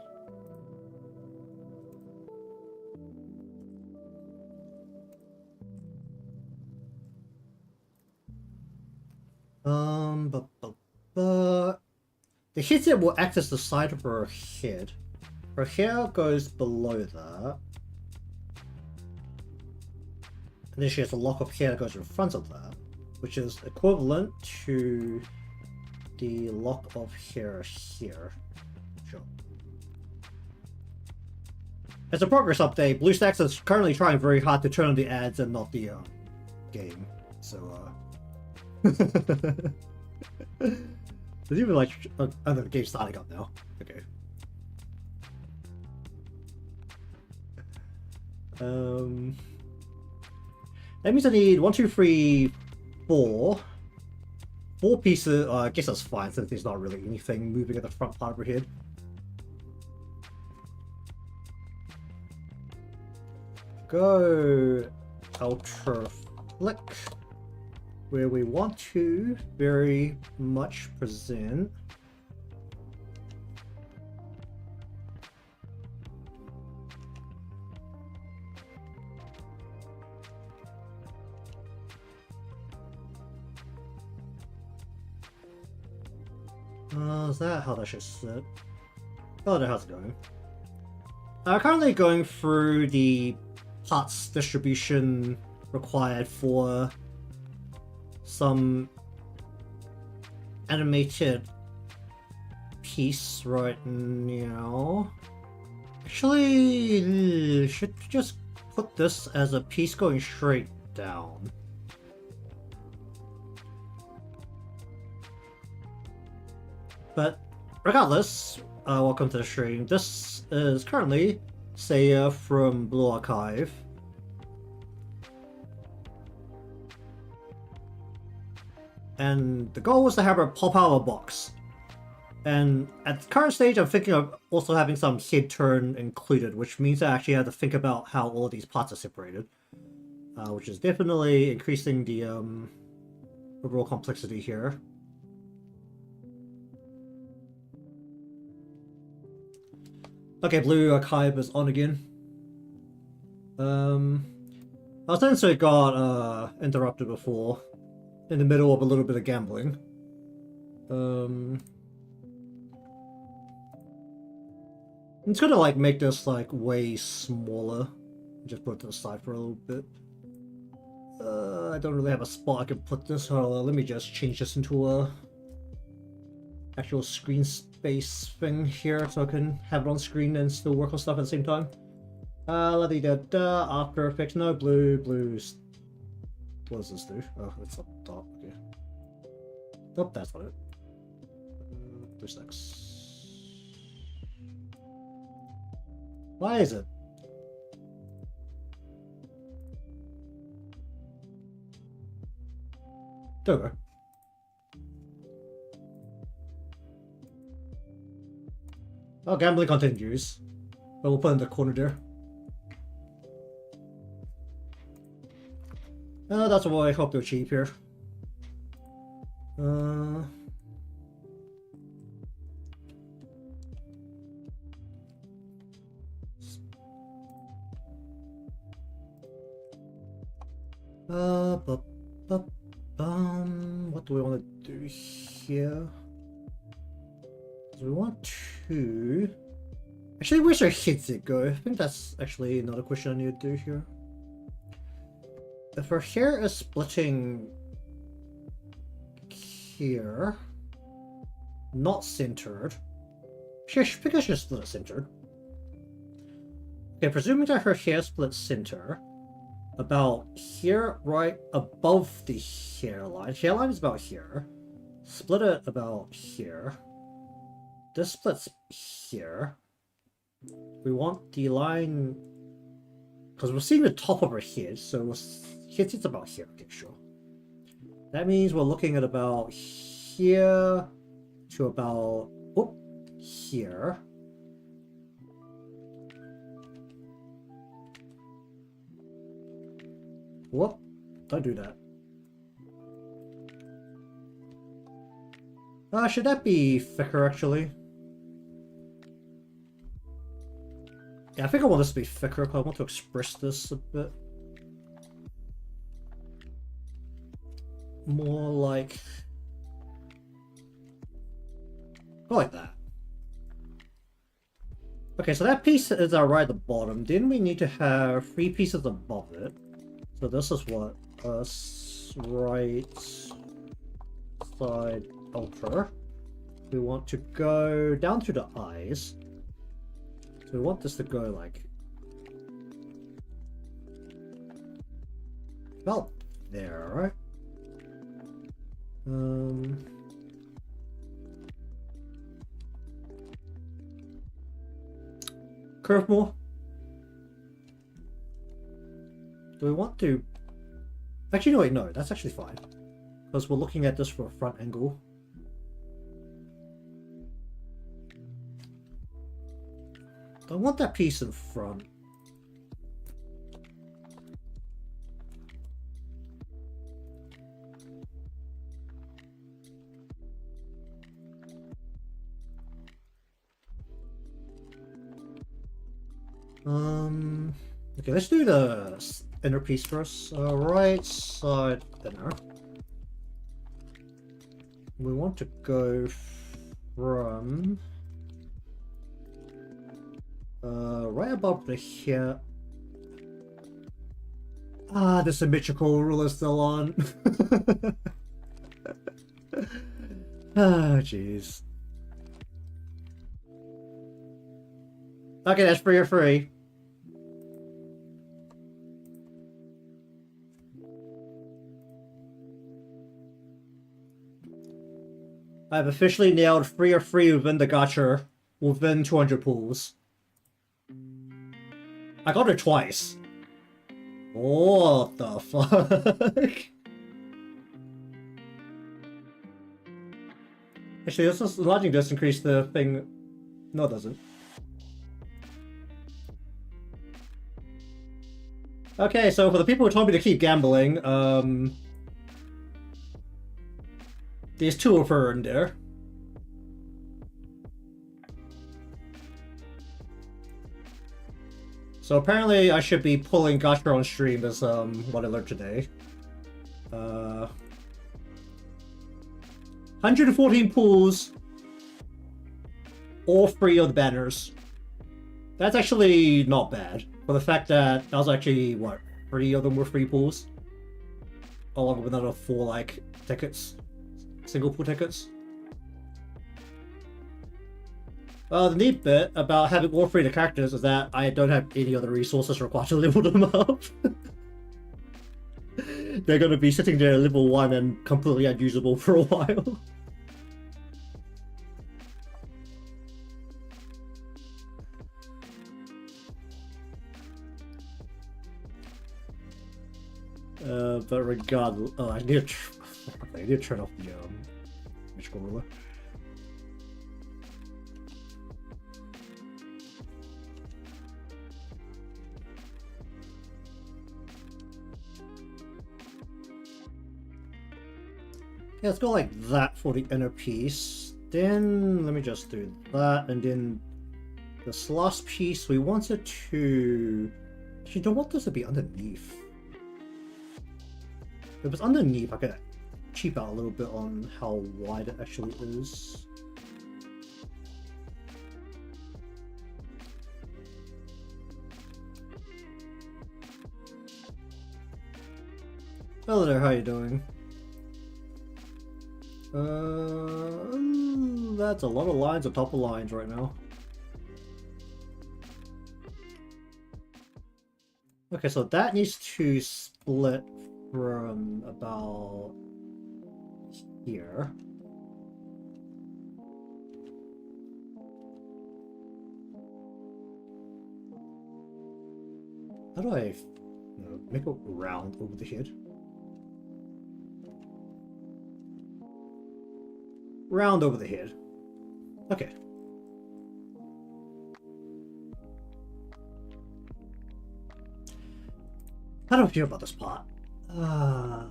the headset will act as the side of her head. Her hair goes below that. And then she has a lock of hair that goes in front of that, which is equivalent to the lock of hair here. Sure. As a progress update, BlueStacks is currently trying very hard to turn on the ads and not the game. So, there's even like the game's starting up now. Okay. That means I need 1, 2, 3, 4. 4 pieces. I guess that's fine since there's not really anything moving at the front part of her head. go ultra flick where we want to very much present. Is that how that should sit? Oh, how's it going? Currently going through the parts distribution required for some animated piece right now. Actually, should just put this as a piece going straight down. But regardless, welcome to the stream. This is currently Seia from Blue Archive. And the goal was to have her pop out of a box. And at the current stage, I'm thinking of also having some head turn included, which means I actually have to think about how all of these parts are separated. Which is definitely increasing the overall complexity here. Okay, Blue Archive is on again. Our sensor got interrupted before, in the middle of a little bit of gambling. I'm just gonna like make this like way smaller. Just put it to the side for a little bit. I don't really have a spot I can put this, so let me just change this into a actual screen space thing here so I can have it on screen and still work on stuff at the same time. La-di-da-da, After Effects, no blues. What does this do? Oh, it's up top, okay. Nope, that's not it. Blue stacks. Why is it? There we go. Oh, gambling continues. But we'll put it in the corner there. That's what I hope to achieve here. What do we want to do here? Do we want to... Actually, where's our heads it go? I think that's actually another question I need to do here. If our hair is splitting here, not centered, I think I should split it centered. Okay, presuming that her hair splits center, about here, right above the hairline. Hairline is about here. Split it about here. This splits here. We want the line, because we're seeing the top of her head, so it's about here. Okay, sure. That means we're looking at about here to about here. Whoop! Don't do that. Should that be thicker actually? Yeah, I think I want this to be thicker because I want to express this a bit more like that. Okay, so that piece is right at the bottom. Then we need to have 3 pieces above it. So this is what? Right side ultra. We want to go down to the eyes. So we want this to go like about there, right? Curve more. Do we want to... Actually, no, wait, no, that's actually fine. Because we're looking at this from a front angle. Don't want that piece in front. Okay, let's do the inner piece first. Right side inner. We want to go from right above the here. Ah, the symmetrical rule is still on. Ah, jeez. Okay, that's free or free. I've officially nailed free or free within the gacha within 200 pulls. I got it twice. What the fuck? Actually, this is lodging does increase the thing. No, it doesn't. Okay, so for the people who told me to keep gambling, there's two of her in there. So apparently I should be pulling gacha on stream as what I learned today. 114 pulls, all three of the banners. That's actually not bad, for the fact that was actually, what, 3 of them were free pulls? Along with another 4, like, tickets. Single pool tickets. The neat bit about having all 3 of the characters is that I don't have any other resources required to level them up. They're gonna be sitting there at level 1 and completely unusable for a while. But regardless, oh, I need to turn off the magical ruler. Yeah, let's go like that for the inner piece. Then let me just do that, and then this last piece we wanted to. Actually, don't want this to be underneath. If it's underneath, I could cheap out a little bit on how wide it actually is. Hello there, how you doing? That's a lot of lines on top of lines right now. Okay, so that needs to split from about here. How do I make it round over the head? Round over the head. Okay. How do I feel about this part? I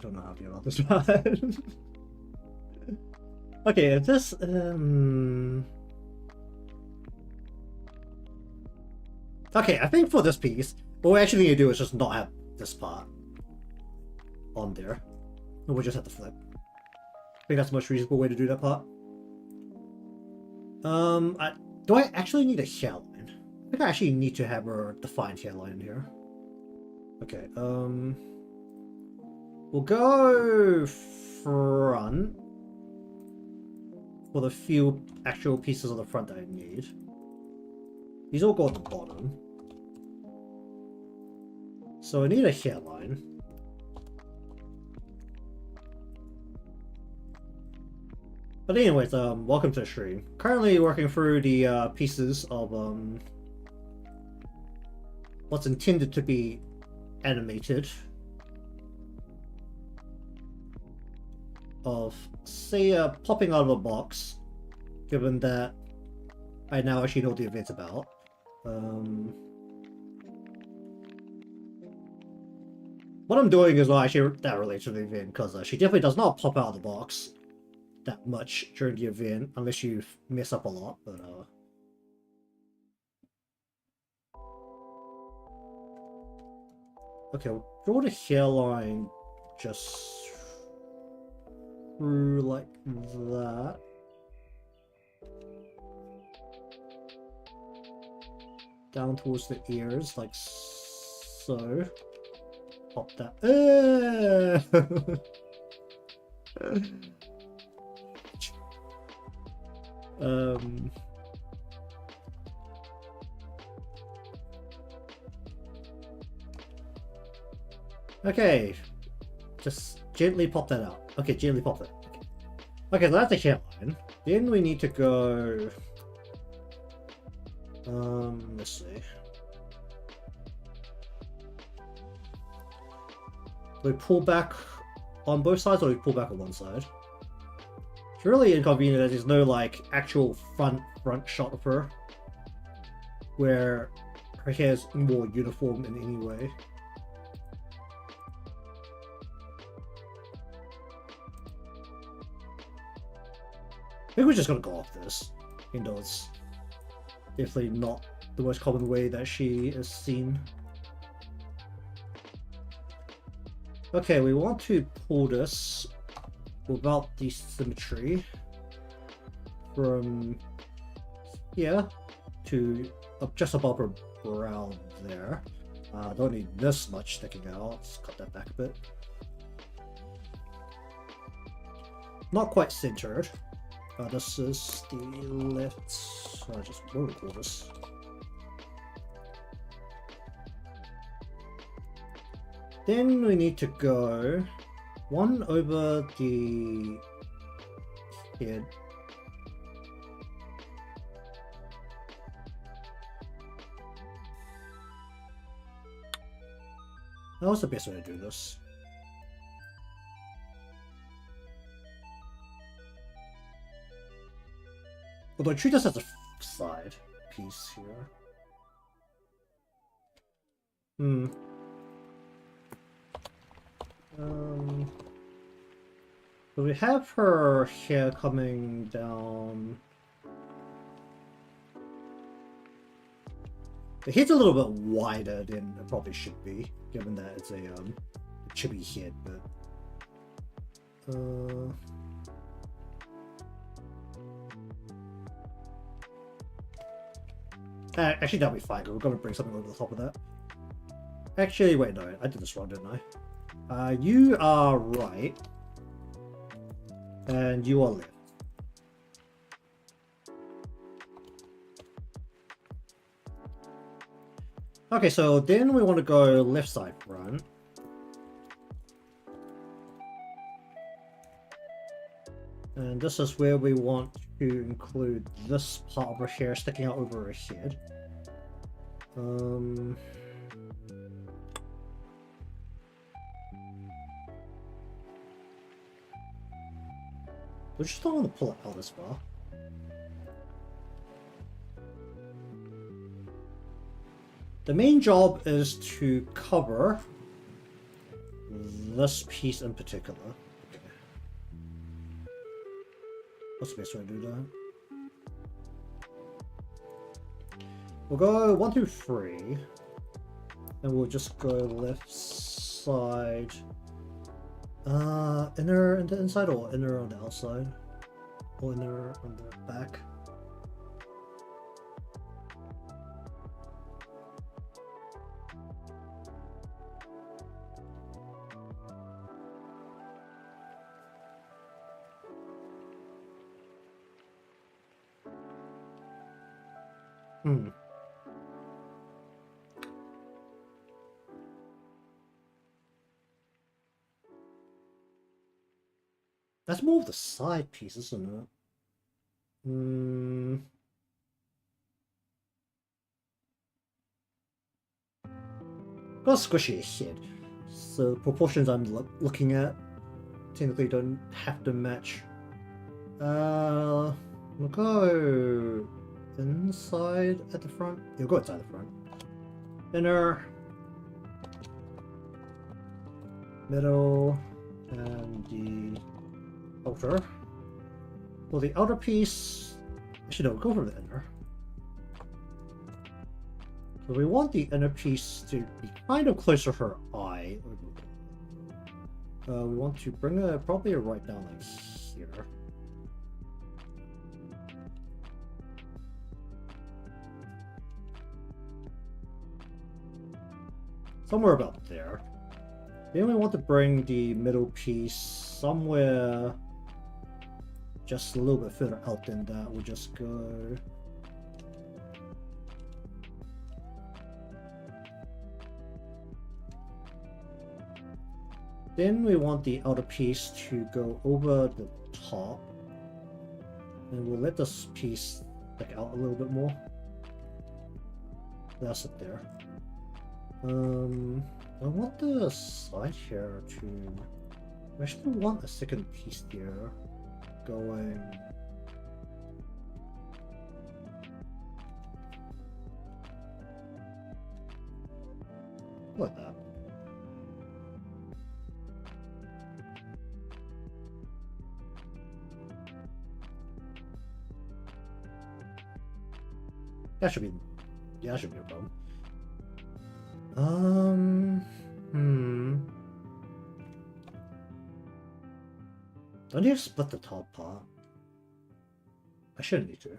don't know how I feel about this part. Okay, if this okay, I think for this piece, what we actually need to do is just not have this part on there. And we'll just have to flip. I think that's a much reasonable way to do that part. Do I actually need a hairline? I think I actually need to have a defined hairline in here. Okay, we'll go front for the few actual pieces on the front that I need. These all go at the bottom. So I need a hairline. But anyways, welcome to the stream. Currently working through the pieces of what's intended to be animated of Seia popping out of a box, given that I now actually know what the event's about. What I'm doing is not actually that related to the event, because she definitely does not pop out of the box that much during the event, unless you mess up a lot, but Okay, we'll draw the hairline just through like that. Down towards the ears, like so. Pop that. Okay. Just gently pop that out. Okay, gently pop that. Okay, so that's the hairline. Then we need to go. Let's see. We pull back on both sides, or we pull back on one side. It's really inconvenient that there's no like actual front shot of her, where her hair is more uniform in any way. I think we're just gonna go off this. Indoors. Definitely not the most common way that she is seen. Okay, we want to pull this without the symmetry from here to just above her brow there. Don't need this much sticking out. Let's cut that back a bit. Not quite centered. This is the left. Just what do we call this? Then we need to go one over the head. What's the best way to do this? Although I treat this as a side piece here. So we have her hair coming down. The head's a little bit wider than it probably should be, given that it's a chibi head, but actually that'll be fine, because we're going to bring something over the top of that. Actually, wait, no, I did this wrong, didn't I? You are right. And you are left. Okay, so then we want to go left side front. And this is where we want to include this part of her hair sticking out over her head. We just don't want to pull it out this far. The main job is to cover this piece in particular. Okay. What's the best way to do that? We'll go 1, 2, 3. And we'll just go left side. Inner on the inside or inner on the outside? Or inner on the back? That's more of the side piece, isn't it? Got a squishy head, so the proportions I'm looking at technically don't have to match. We'll go inside at the front. You'll go inside the front. Inner, middle, and the outer. Well, the outer piece, actually no, go for the inner. But we want the inner piece to be kind of close to her eye. We want to bring her probably right down like here. Somewhere about there. Then we want to bring the middle piece somewhere just a little bit further out than that. We'll just go... Then we want the outer piece to go over the top. And we'll let this piece stick out a little bit more. That's it there. I want the side here to... I actually want a second piece here going... like that. That should be... yeah, that should be a problem. Do I need to split the top part? I shouldn't need to.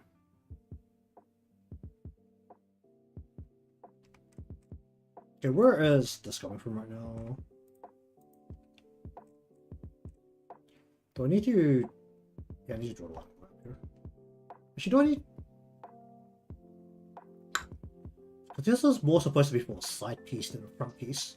Okay, where is this coming from right now? Do I need to... yeah, I need to draw a line right here. Actually, do I need... but this is more supposed to be for a side piece than a front piece.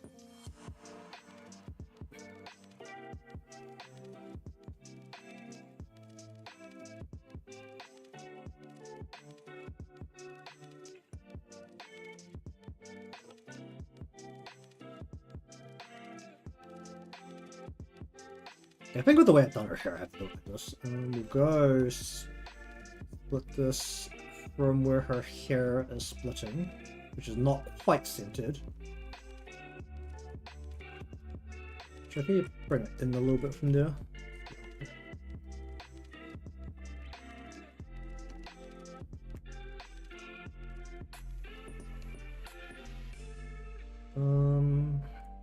I think with the way I've done her hair, I have to do it like this. We'll go split this from where her hair is splitting, which is not quite centered. Should I bring it in a little bit from there?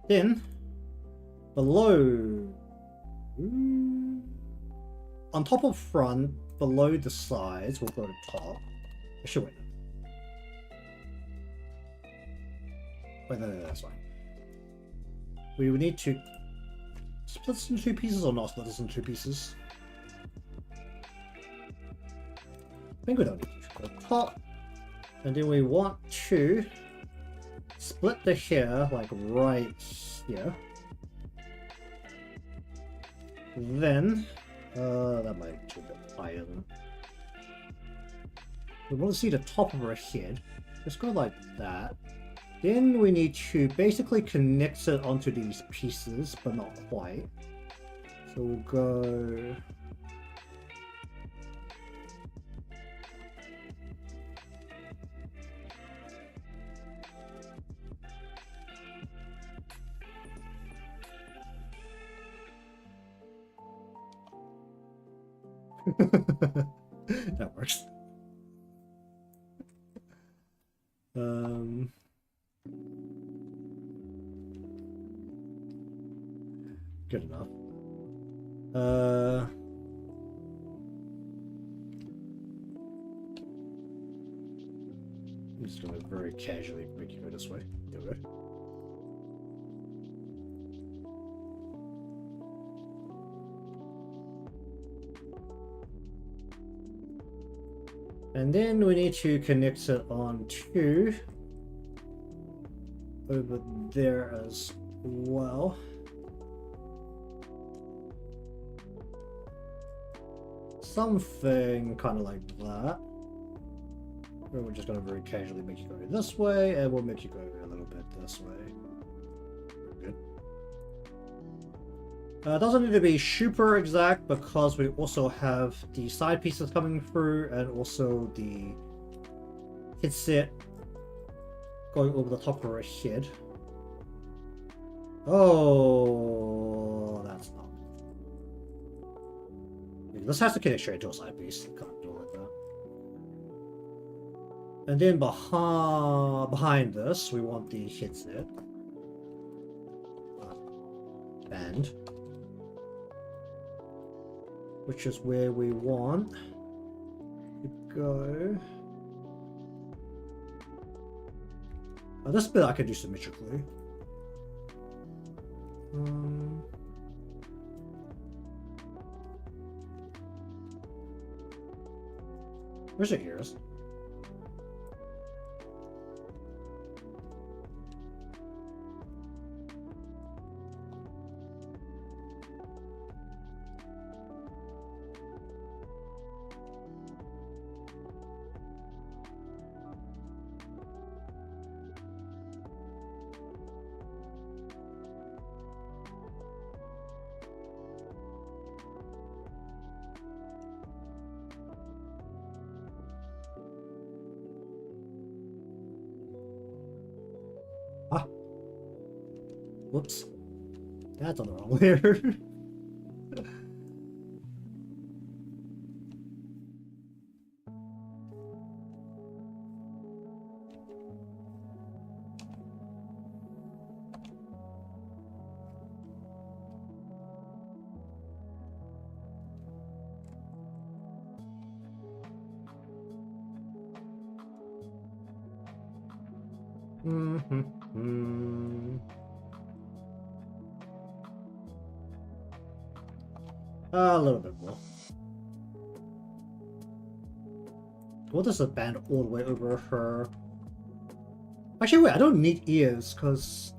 Then below, on top of front, below the sides, we'll go to top. Actually, wait. Wait, no, that's fine. We would need to split this into two pieces or not split this into two pieces. I think we don't need to go top. And then we want to split the hair like right here. Then, that might be a bit higher than... we want to see the top of her head. Just go like that. Then we need to basically connect it onto these pieces, but not quite. So we'll go... that works. Good enough. I'm just gonna very casually make you go this way. There we go. And then we need to connect it on to over there as well. Something kind of like that. Or we're just going to very casually make you go this way, and we'll make you go a little bit this way. Good. It doesn't need to be super exact because we also have the side pieces coming through and also the headset going over the top of her head. Oh, that's not. This has to connect straight to a side piece. Can't do it like that. And then behind this, we want the headset band, which is where we want to go. This bit I can do symmetrically. Where's your ears? Ah. Whoops. That's on the wrong layer. A little bit more. What does the band all the way over her? Actually, wait, I don't need ears because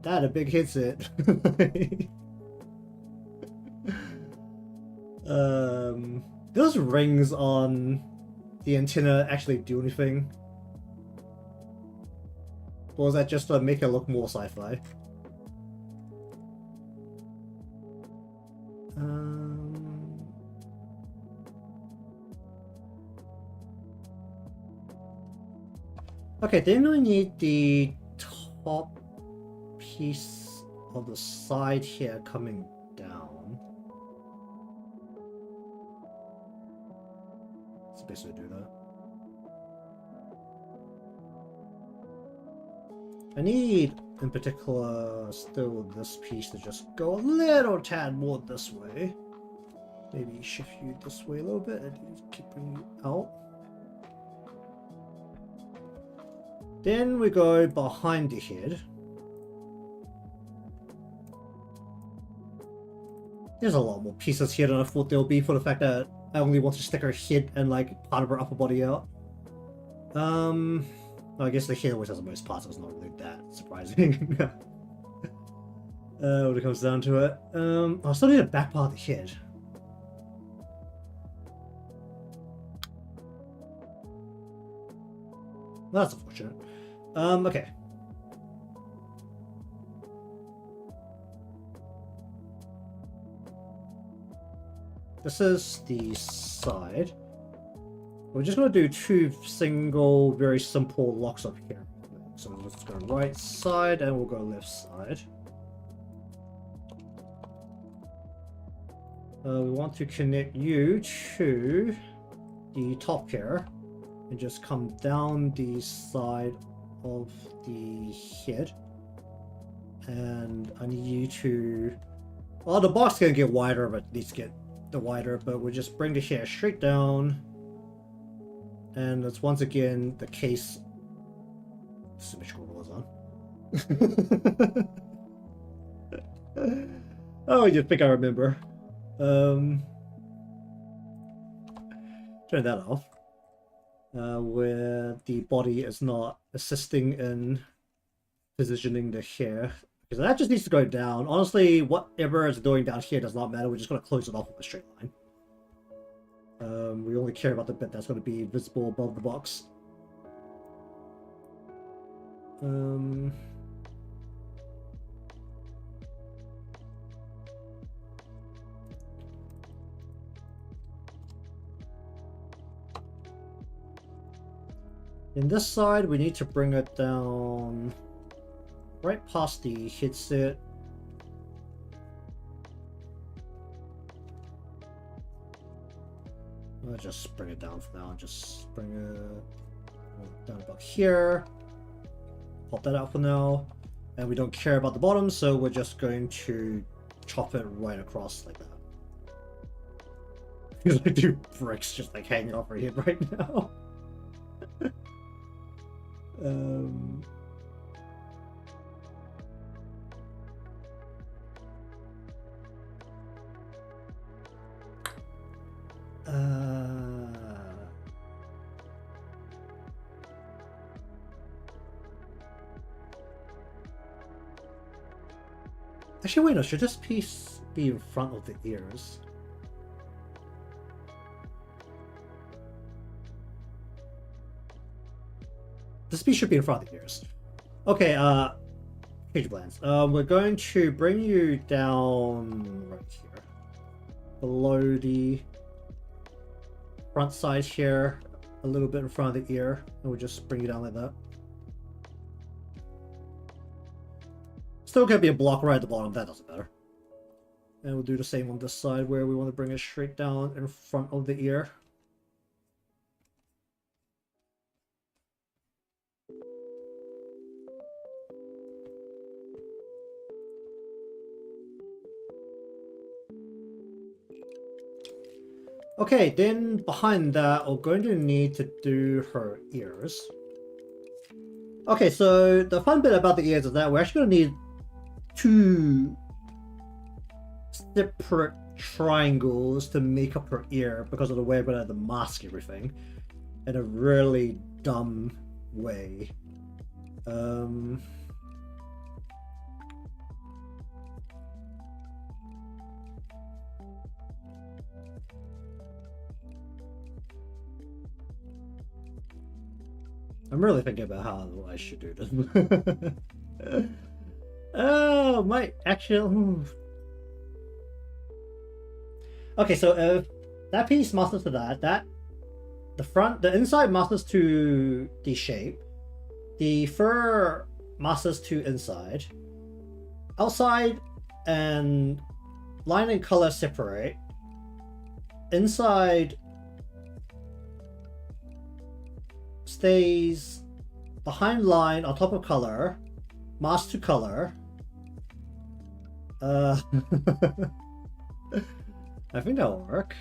that a big hits it. Those rings on the antenna actually do anything? Or is that just to make it look more sci-fi? Okay, then we need the top piece of the side here coming down. Let's basically do that. I need, in particular, still this piece to just go a little tad more this way. Maybe shift you this way a little bit and keep bringing you out. Then we go behind the head. There's a lot more pieces here than I thought there would be for the fact that I only want to stick her head and like part of her upper body out. I guess the head always has the most parts, so it's not really that surprising. When it comes down to it. I still need a back part of the head. That's unfortunate. Okay. This is the side. We're just going to do two single, very simple locks up here. So let's go right side and we'll go left side. We want to connect you to the top here and just come down the side of the head. And I need you to... Well, the box is going to get wider, but it needs to get the wider, but we'll just bring the hair straight down. And that's once again the case. Symmetrical was on. Oh, you think I remember? Turn that off. Where the body is not assisting in positioning the hair. Because that just needs to go down. Honestly, whatever is going down here does not matter. We're just going to close it off with a straight line. We only care about the bit that's going to be visible above the box. In this side, we need to bring it down right past the headset. Let's just bring it down for now. Just bring it down about here. Pop that out for now. And we don't care about the bottom, so we're just going to chop it right across like that. Feels like two bricks just like hanging off our head right now. Actually, wait, no, should this piece be in front of the ears? This piece should be in front of the ears. Okay, cage plans. We're going to bring you down right here. Below the front side here, a little bit in front of the ear, and we'll just bring you down like that. Still gonna be a block right at the bottom, that doesn't matter. And we'll do the same on this side where we want to bring it straight down in front of the ear. Okay, then behind that, we're going to need to do her ears. Okay, so the fun bit about the ears is that we're actually going to need two separate triangles to make up her ear because of the way we're going to have to mask everything in a really dumb way. I'm really thinking about how I should do this. Oh, my actual. Okay, so if that piece masters to that the inside masters to the shape, the fur masters to inside, outside and line and color separate, inside stays behind line on top of color, mask to color. I think that'll work.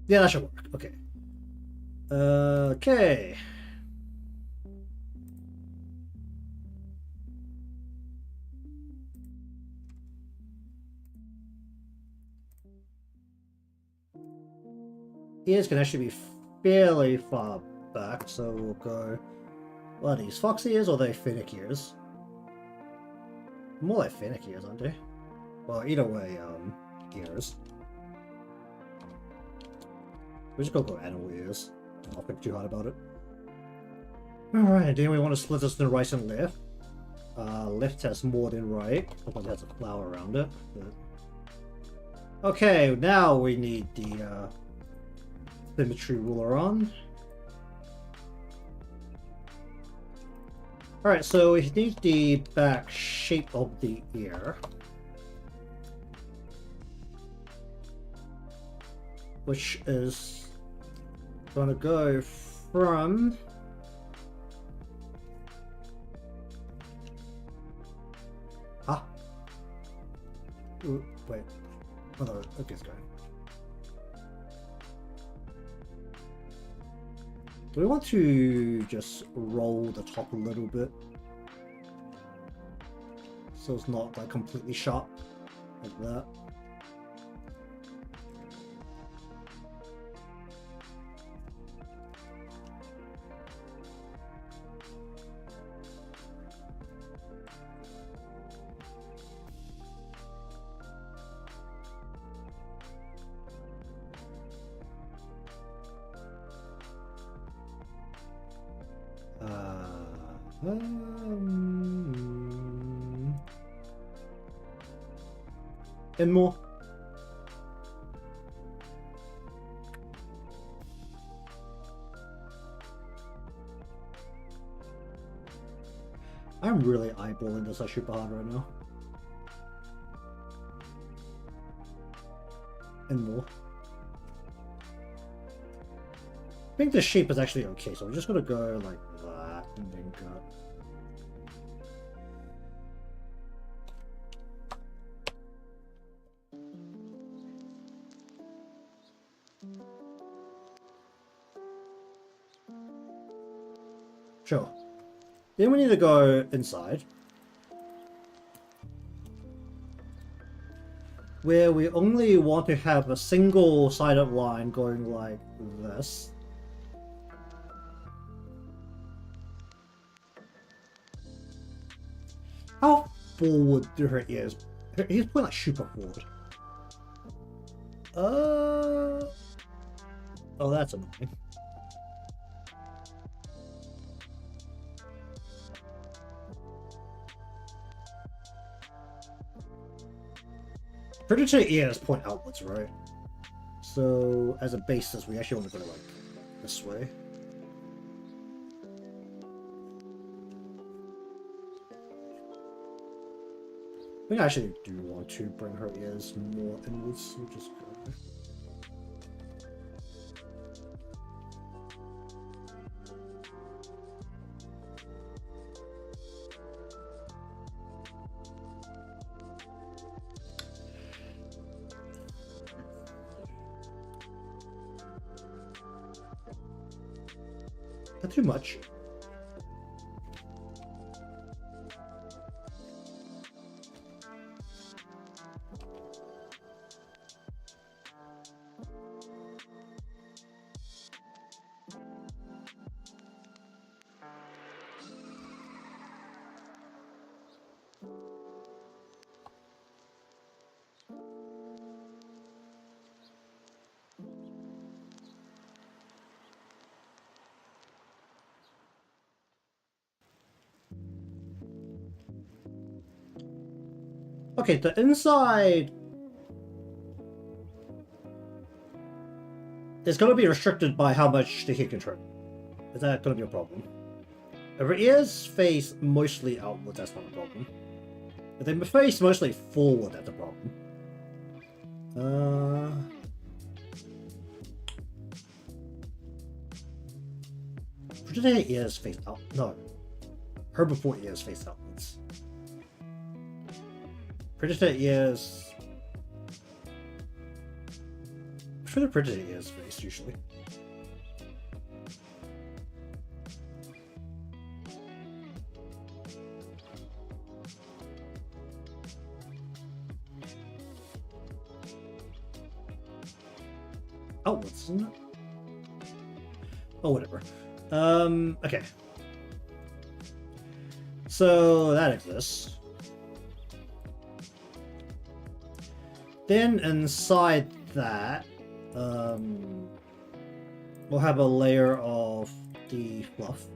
Yeah, that should work. Okay. Okay. Ears can actually be fairly far back, so we'll go. What are these, fox ears or are they fennec ears? More like fennec ears, aren't they? Well, either way, ears. We're just gonna go animal ears. I'll think too hard about it. Alright, then we want to split this into right and left. Left has more than right, because it has a flower around it. But... okay, now we need the symmetry ruler on. Alright, so we need the back shape of the ear. Which is gonna go from ooh, wait. Oh no, okay, it's going. Do we want to just roll the top a little bit? So it's not like completely sharp like that. And more. I'm really eyeballing this super hard right now. And more. I think the shape is actually okay, so I'm just gonna go like that and then go. Sure. Then we need to go inside, where we only want to have a single-sided line going like this. How forward do her ears? Her ears point like super forward. Oh, that's annoying. Pretty sure ears point outwards, right? So, as a basis, we actually want to go like this way. I think I actually do want to bring her ears more inwards, which is good. Not too much. Okay, the inside is going to be restricted by how much they can control. Is that going to be a problem? If her ears face mostly outward, that's not a problem. If they face mostly forward, that's a problem. Pretty sure her ears face out. No. Her before ears face outwards. Pretty sure ears. I'm sure the pretty ears face usually. Outwards, isn't it? Oh, whatever. Okay. So that exists. Then inside that, we'll have a layer of the fluff.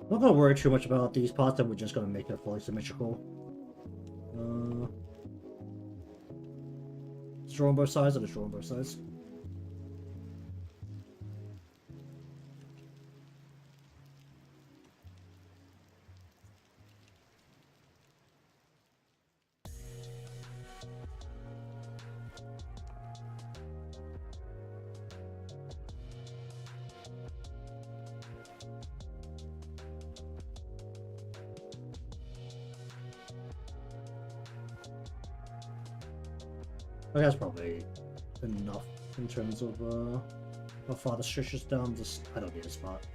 I'm not gonna worry too much about these parts, and we're just gonna make it fully symmetrical. Draw on both sides, or just draw on both sides? Okay, that's probably enough in terms of how far the stretches down this. I don't need a spot.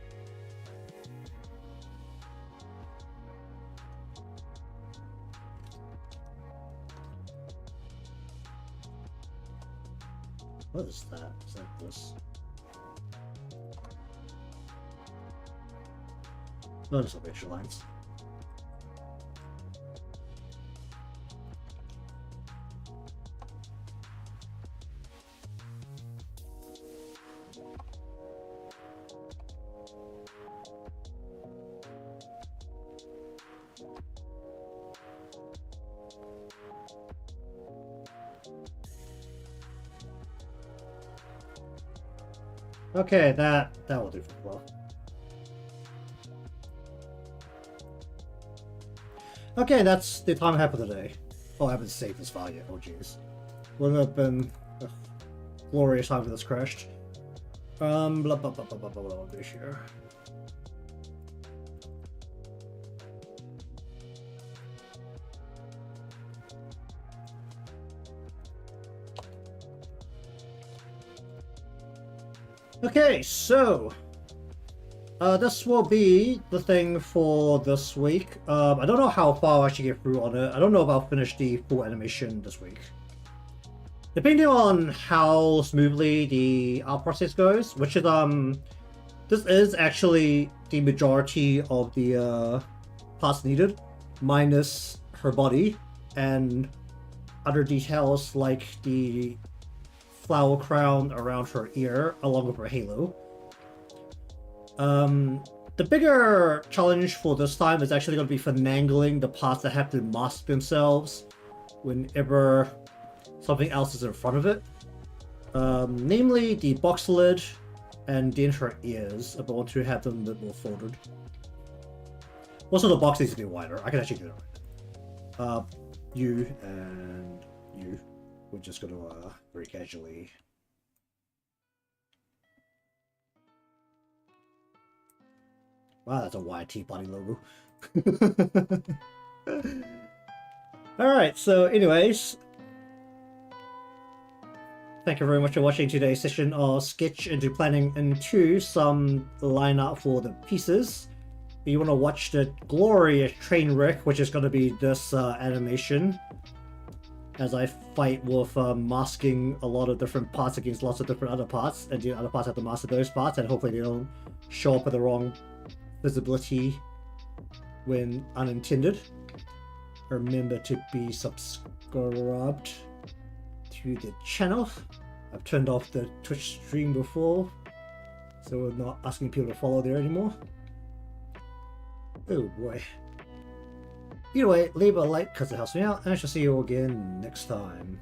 What is that? Is that this? No, there's no facial lines. Okay, that will do for well. Okay, that's the time I have for the day. Oh, I haven't saved this file yet. Oh, jeez. Wouldn't have been a glorious time for this crashed. Blah blah blah blah blah blah blah blah here. Okay, so this will be the thing for this week. I don't know how far I'll actually get through on it. I don't know if I'll finish the full animation this week. Depending on how smoothly the art process goes, which is this is actually the majority of the parts needed, minus her body and other details like the flower crown around her ear along with her halo. The bigger challenge for this time is actually going to be finagling the parts that have to mask themselves whenever something else is in front of it. Namely the box lid and then her ears, if I want to have them a bit more folded. Also, the box needs to be wider. I can actually do it right. You and you. We're just going to very casually. Wow, that's a YT body logo. Alright, so anyways. Thank you very much for watching today's session of Sketch into Planning into some lineup for the pieces. If you want to watch the glorious train wreck, which is going to be this animation, as I fight with masking a lot of different parts against lots of different other parts, and the other parts have to master those parts, and hopefully they don't show up at the wrong visibility when unintended. Remember to be subscribed to the channel. I've turned off the Twitch stream before, so we're not asking people to follow there anymore. Oh boy. Either way, leave a like because it helps me out, and I shall see you again next time.